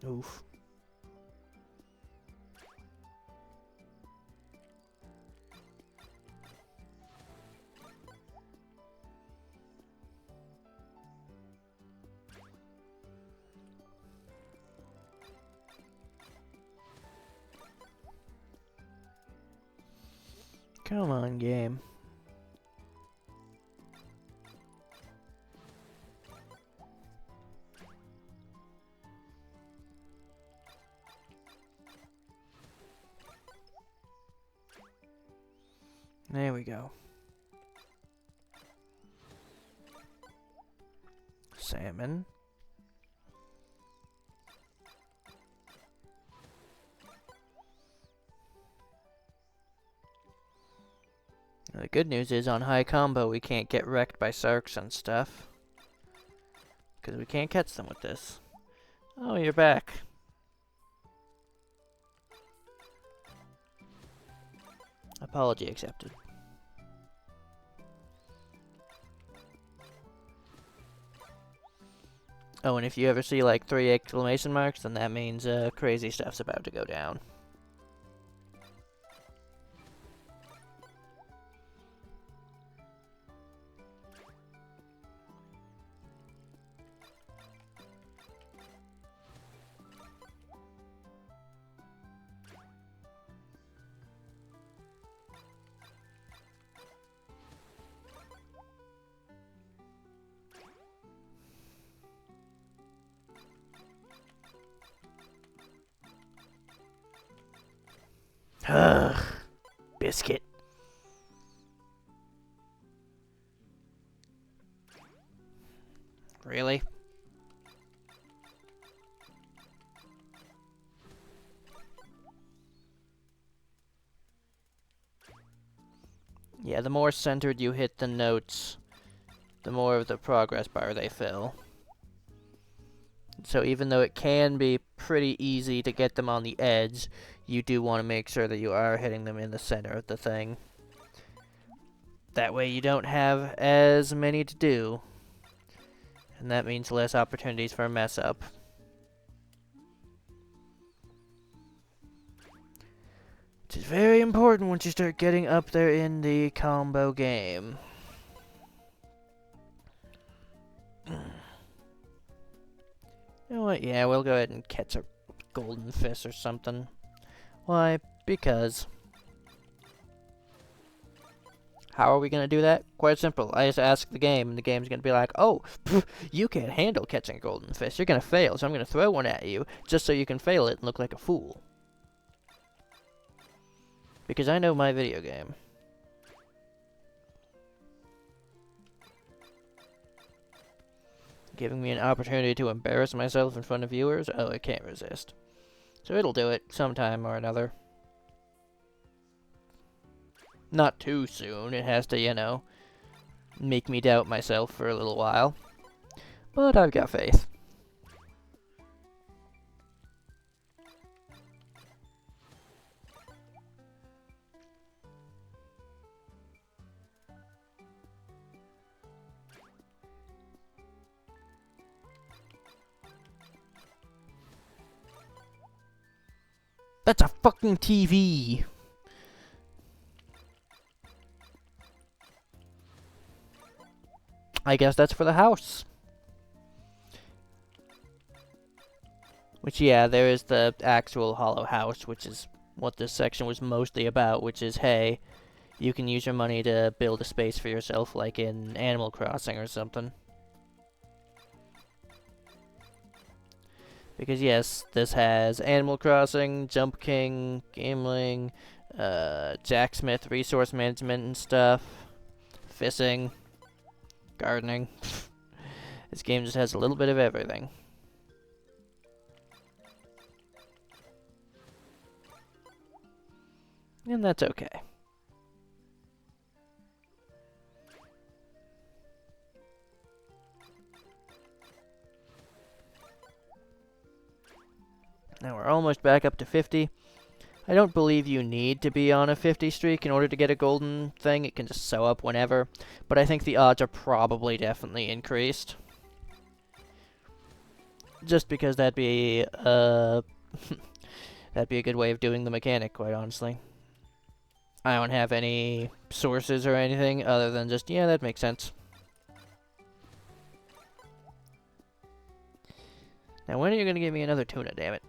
Oof. Come on, game. There we go. Salmon. The good news is on high combo we can't get wrecked by sharks and stuff. Because we can't catch them with this. Oh, you're back. Apology accepted. Oh, and if you ever see like 3 exclamation marks, then that means crazy stuff's about to go down. Ugh. Biscuit. Really? Yeah, the more centered you hit the notes, the more of the progress bar they fill. So even though it can be pretty easy to get them on the edge, you do want to make sure that you are hitting them in the center of the thing. That way you don't have as many to do. And that means less opportunities for a mess up. Which is very important once you start getting up there in the combo game. You know what? Yeah, we'll go ahead and catch a golden fish or something. Why? Because. How are we going to do that? Quite simple. I just ask the game, and the game's going to be like, oh, pff, you can't handle catching a golden fish. You're going to fail, so I'm going to throw one at you, just so you can fail it and look like a fool. Because I know my video game. Giving me an opportunity to embarrass myself in front of viewers? Oh, I can't resist. So it'll do it sometime or another. Not too soon. It has to, you know, make me doubt myself for a little while. But I've got faith. That's a fucking TV! I guess that's for the house. Which, yeah, there is the actual hollow house, which is what this section was mostly about, which is, hey, you can use your money to build a space for yourself, like in Animal Crossing or something. Because, yes, this has Animal Crossing, Jump King, Gambling, Jacksmith, resource management and stuff, fishing, gardening. This game just has a little bit of everything. And that's okay. Now we're almost back up to 50. I don't believe you need to be on a 50 streak in order to get a golden thing. It can just sew up whenever. But I think the odds are probably definitely increased. Just because that'd be that'd be a good way of doing the mechanic, quite honestly. I don't have any sources or anything other than just, yeah, that makes sense. Now, when are you going to give me another tuna, damn it?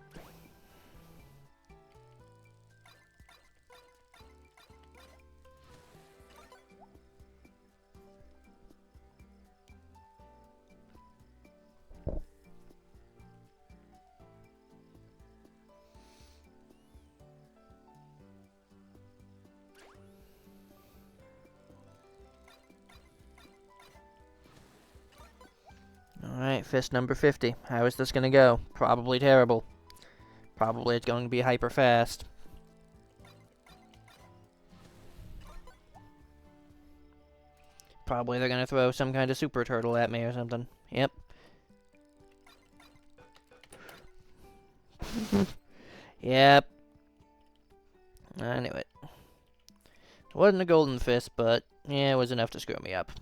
Alright, fist number 50. How is this going to go? Probably terrible. Probably it's going to be hyper fast. Probably they're going to throw some kind of super turtle at me or something. Yep. Yep. I knew it. It wasn't a golden fist, but yeah, it was enough to screw me up.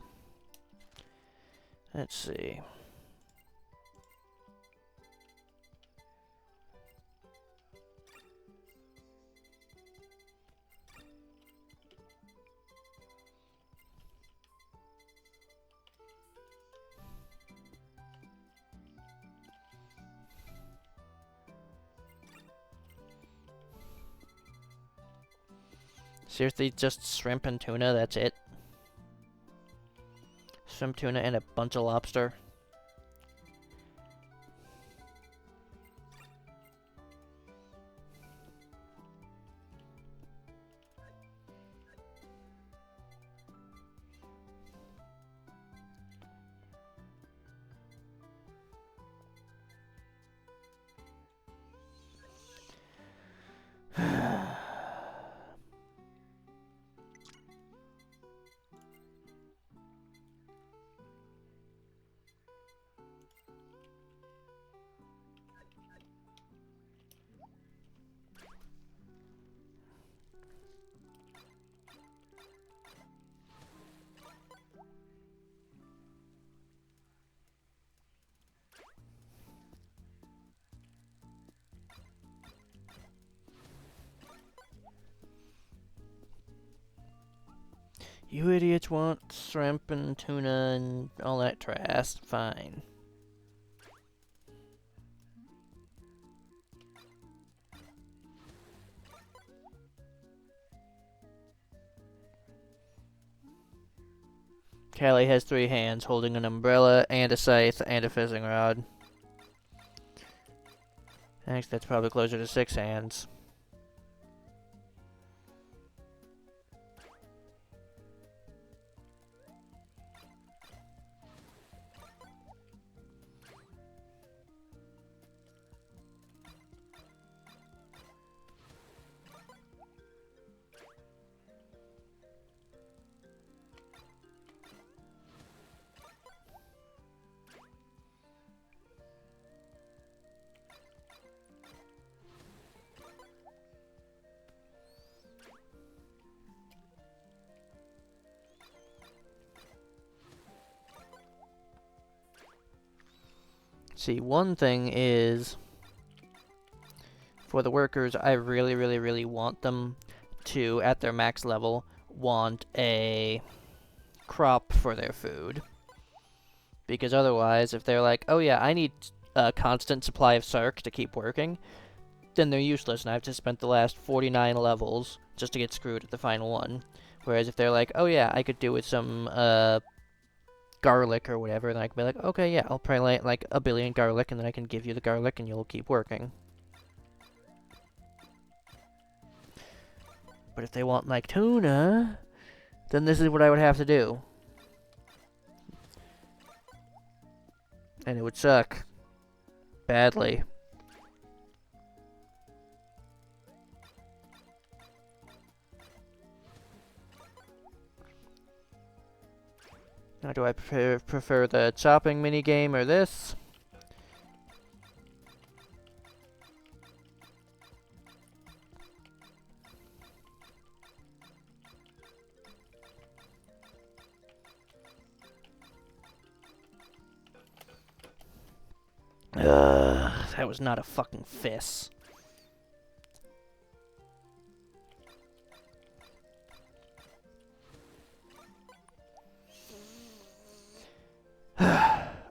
Let's see. Seriously, just shrimp and tuna, that's it? Shrimp, tuna, and a bunch of lobster. You idiots want shrimp and tuna and all that trash. Fine. Callie has 3 hands, holding an umbrella and a scythe and a fishing rod. Thanks, that's probably closer to 6 hands. See, one thing is, for the workers, I really, really, really want them to, at their max level, want a crop for their food. Because otherwise, if they're like, oh yeah, I need a constant supply of Sark to keep working, then they're useless, and I've just spent the last 49 levels just to get screwed at the final one. Whereas if they're like, oh yeah, I could do with some, garlic or whatever, then I can be like, okay, yeah, I'll probably like a billion garlic, and then I can give you the garlic, and you'll keep working. But if they want, like, tuna, then this is what I would have to do. And it would suck. Badly. Now, do I prefer the chopping minigame or this? That was not a fucking fish.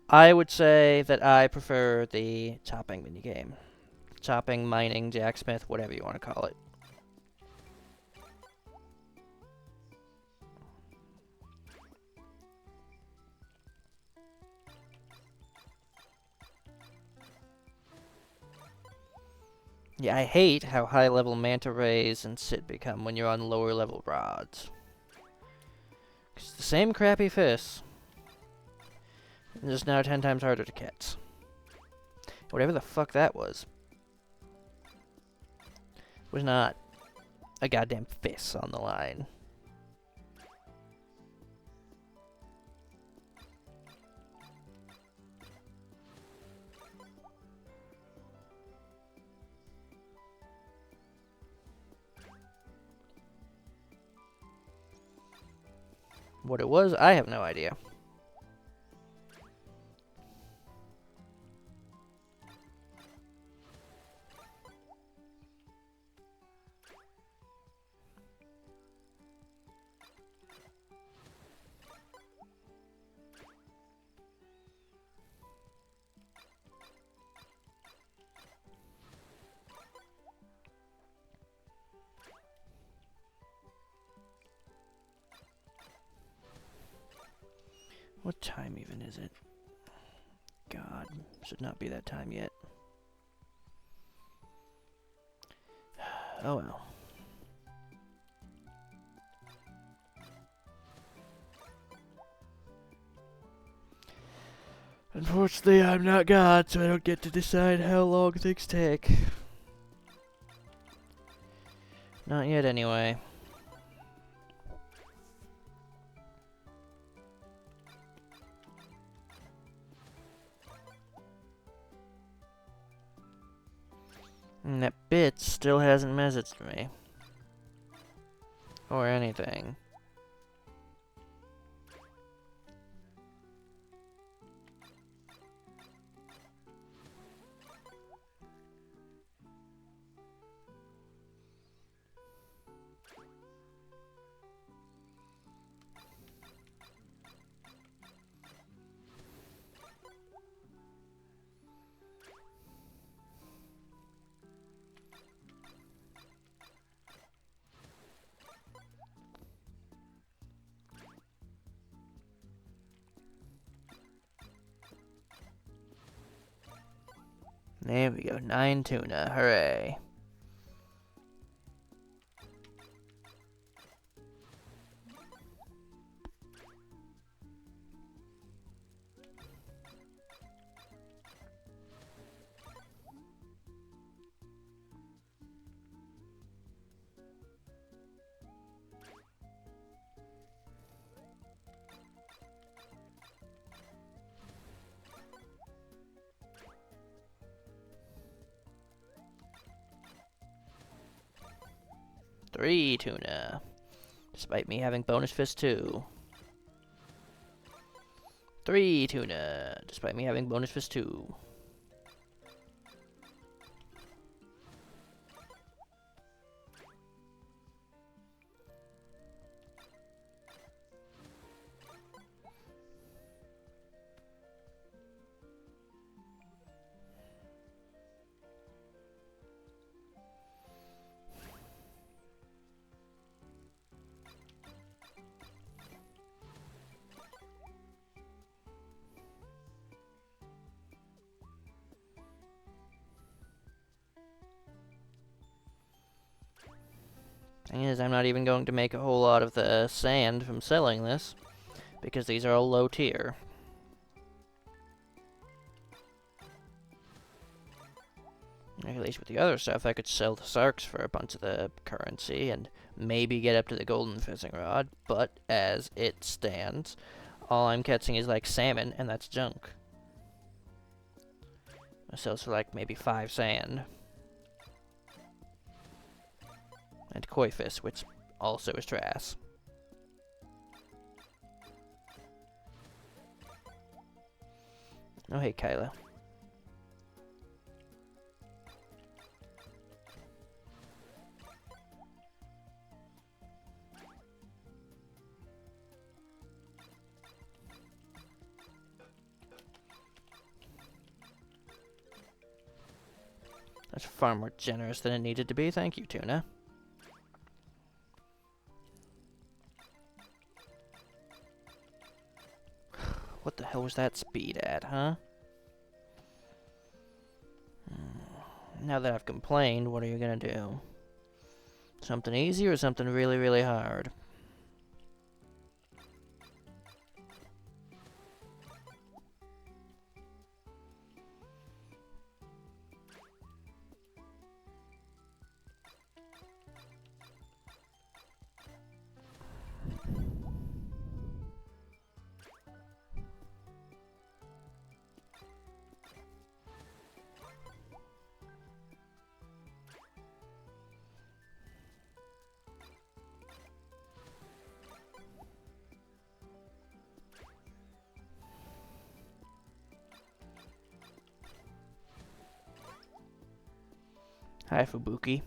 I would say that I prefer the chopping minigame. Chopping, mining, jacksmith, whatever you want to call it. Yeah, I hate how high-level manta rays and sit become when you're on lower-level rods. It's the same crappy fish. Just now 10 times harder to catch. Whatever the fuck that was not a goddamn fish on the line. What it was, I have no idea. What time even is it? God, should not be that time yet. Oh well. Unfortunately, I'm not God, so I don't get to decide how long things take. Not yet, anyway. And that bitch still hasn't messaged me. Or anything. There we go, 9 tuna, hooray. Three tuna. Despite me having bonus fist 2. 3 tuna. Despite me having bonus fist 2. Thing is, I'm not even going to make a whole lot of the sand from selling this, because these are all low tier. At least with the other stuff, I could sell the sarks for a bunch of the currency and maybe get up to the golden fishing rod, but as it stands, all I'm catching is like salmon, and that's junk. I sell for like maybe 5 sand. And koi fish, which also is trash. Oh, hey, Kyla. That's far more generous than it needed to be. Thank you, Tuna. What the hell was that speed at, huh? Now that I've complained, what are you gonna do? Something easy or something really, really hard? Hi, Fubuki.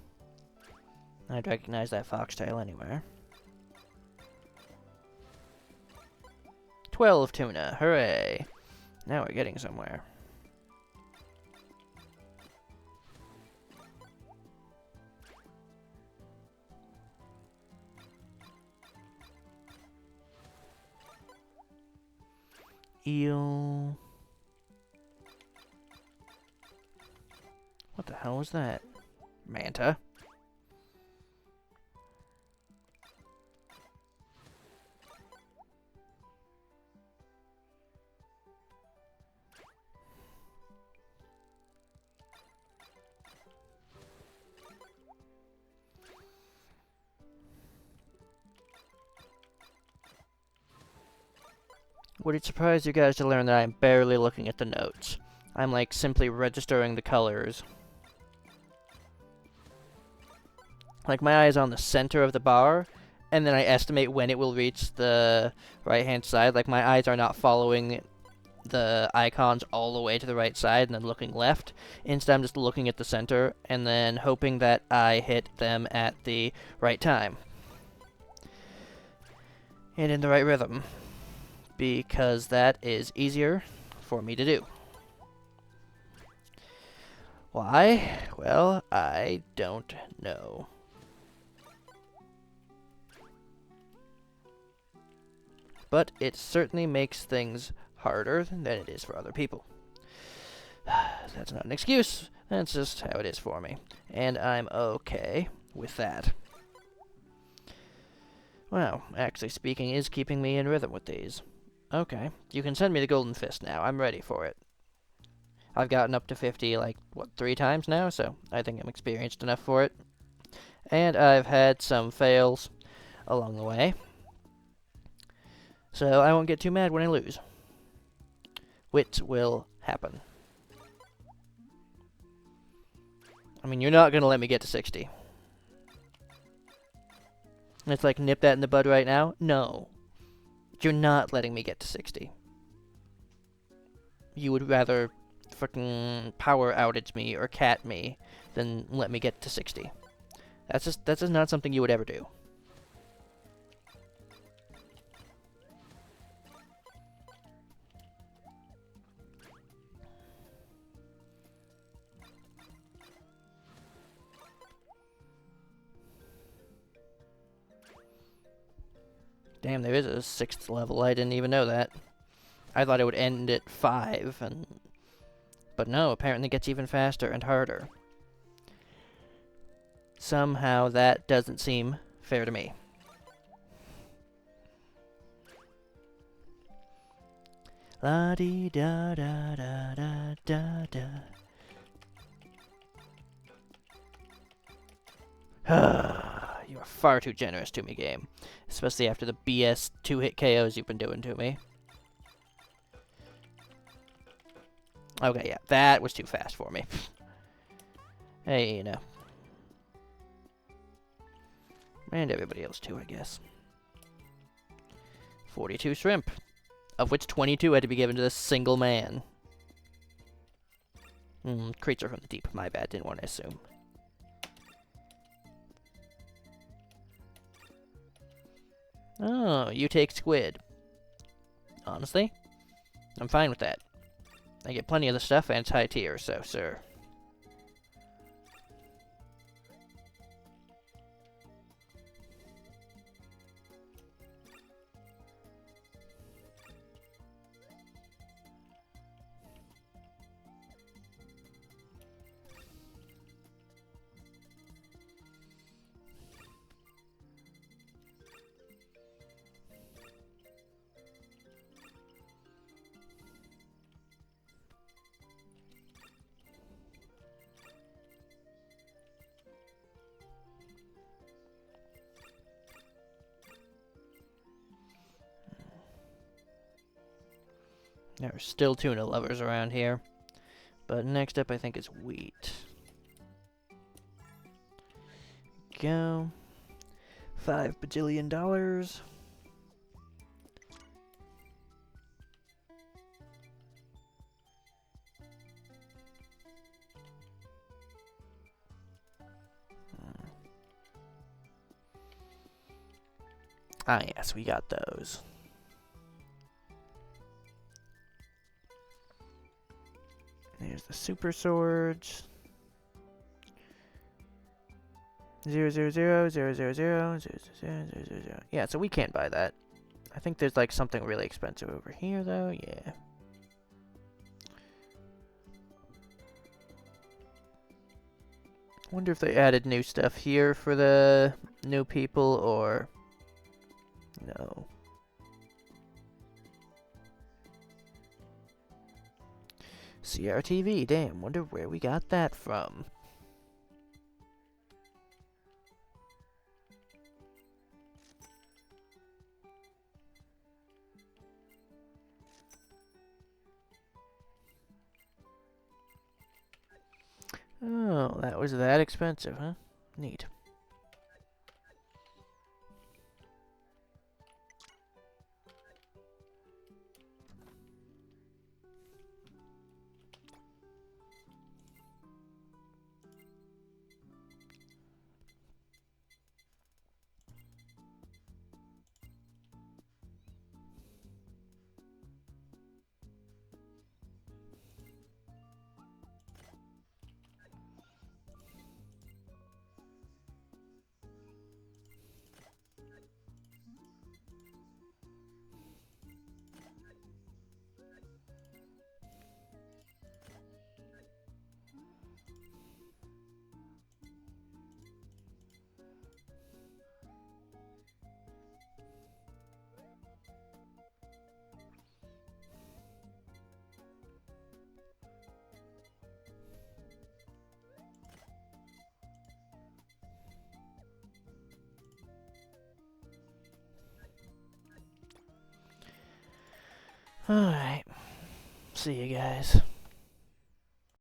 I'd recognize that foxtail anywhere. 12 tuna, hooray! Now we're getting somewhere. Eel. What the hell was that? Manta? Would it surprise you guys to learn that I'm barely looking at the notes? I'm like simply registering the colors. Like my eye is on the center of the bar, and then I estimate when it will reach the right-hand side. Like my eyes are not following the icons all the way to the right side and then looking left. Instead, I'm just looking at the center and then hoping that I hit them at the right time. And in the right rhythm. Because that is easier for me to do. Why? Well, I don't know. But it certainly makes things harder than it is for other people. That's not an excuse. That's just how it is for me. And I'm okay with that. Wow, actually speaking is keeping me in rhythm with these. Okay, you can send me the golden fist now. I'm ready for it. I've gotten up to 50, like, what, 3 times now? So I think I'm experienced enough for it. And I've had some fails along the way. So I won't get too mad when I lose. Which will happen. I mean, you're not going to let me get to 60. It's like, nip that in the bud right now? No. You're not letting me get to 60. You would rather fucking power outage me or cat me than let me get to 60. That's just not something you would ever do. Damn, there is a 6th level. I didn't even know that. I thought it would end at 5, but no, apparently it gets even faster and harder. Somehow that doesn't seem fair to me. La-dee-da-da-da-da-da. You are far too generous to me, game. Especially after the BS 2-hit KOs you've been doing to me. Okay, yeah, that was too fast for me. Hey, you know. And everybody else too, I guess. 42 shrimp. Of which 22 had to be given to this single man. Creature from the deep. My bad, didn't want to assume. Oh, you take squid. Honestly, I'm fine with that. I get plenty of the stuff and it's high tier, so, sir. There are still tuna lovers around here. But next up, I think, is wheat. Go. $5 bajillion. Ah, yes, we got those. There's the super swords. 000000000. Yeah, so we can't buy that. I think there's like something really expensive over here, though. Yeah. Wonder if they added new stuff here for the new people, or no. CRTV, damn, wonder where we got that from. Oh, that was that expensive, huh? Neat. Alright. See you guys.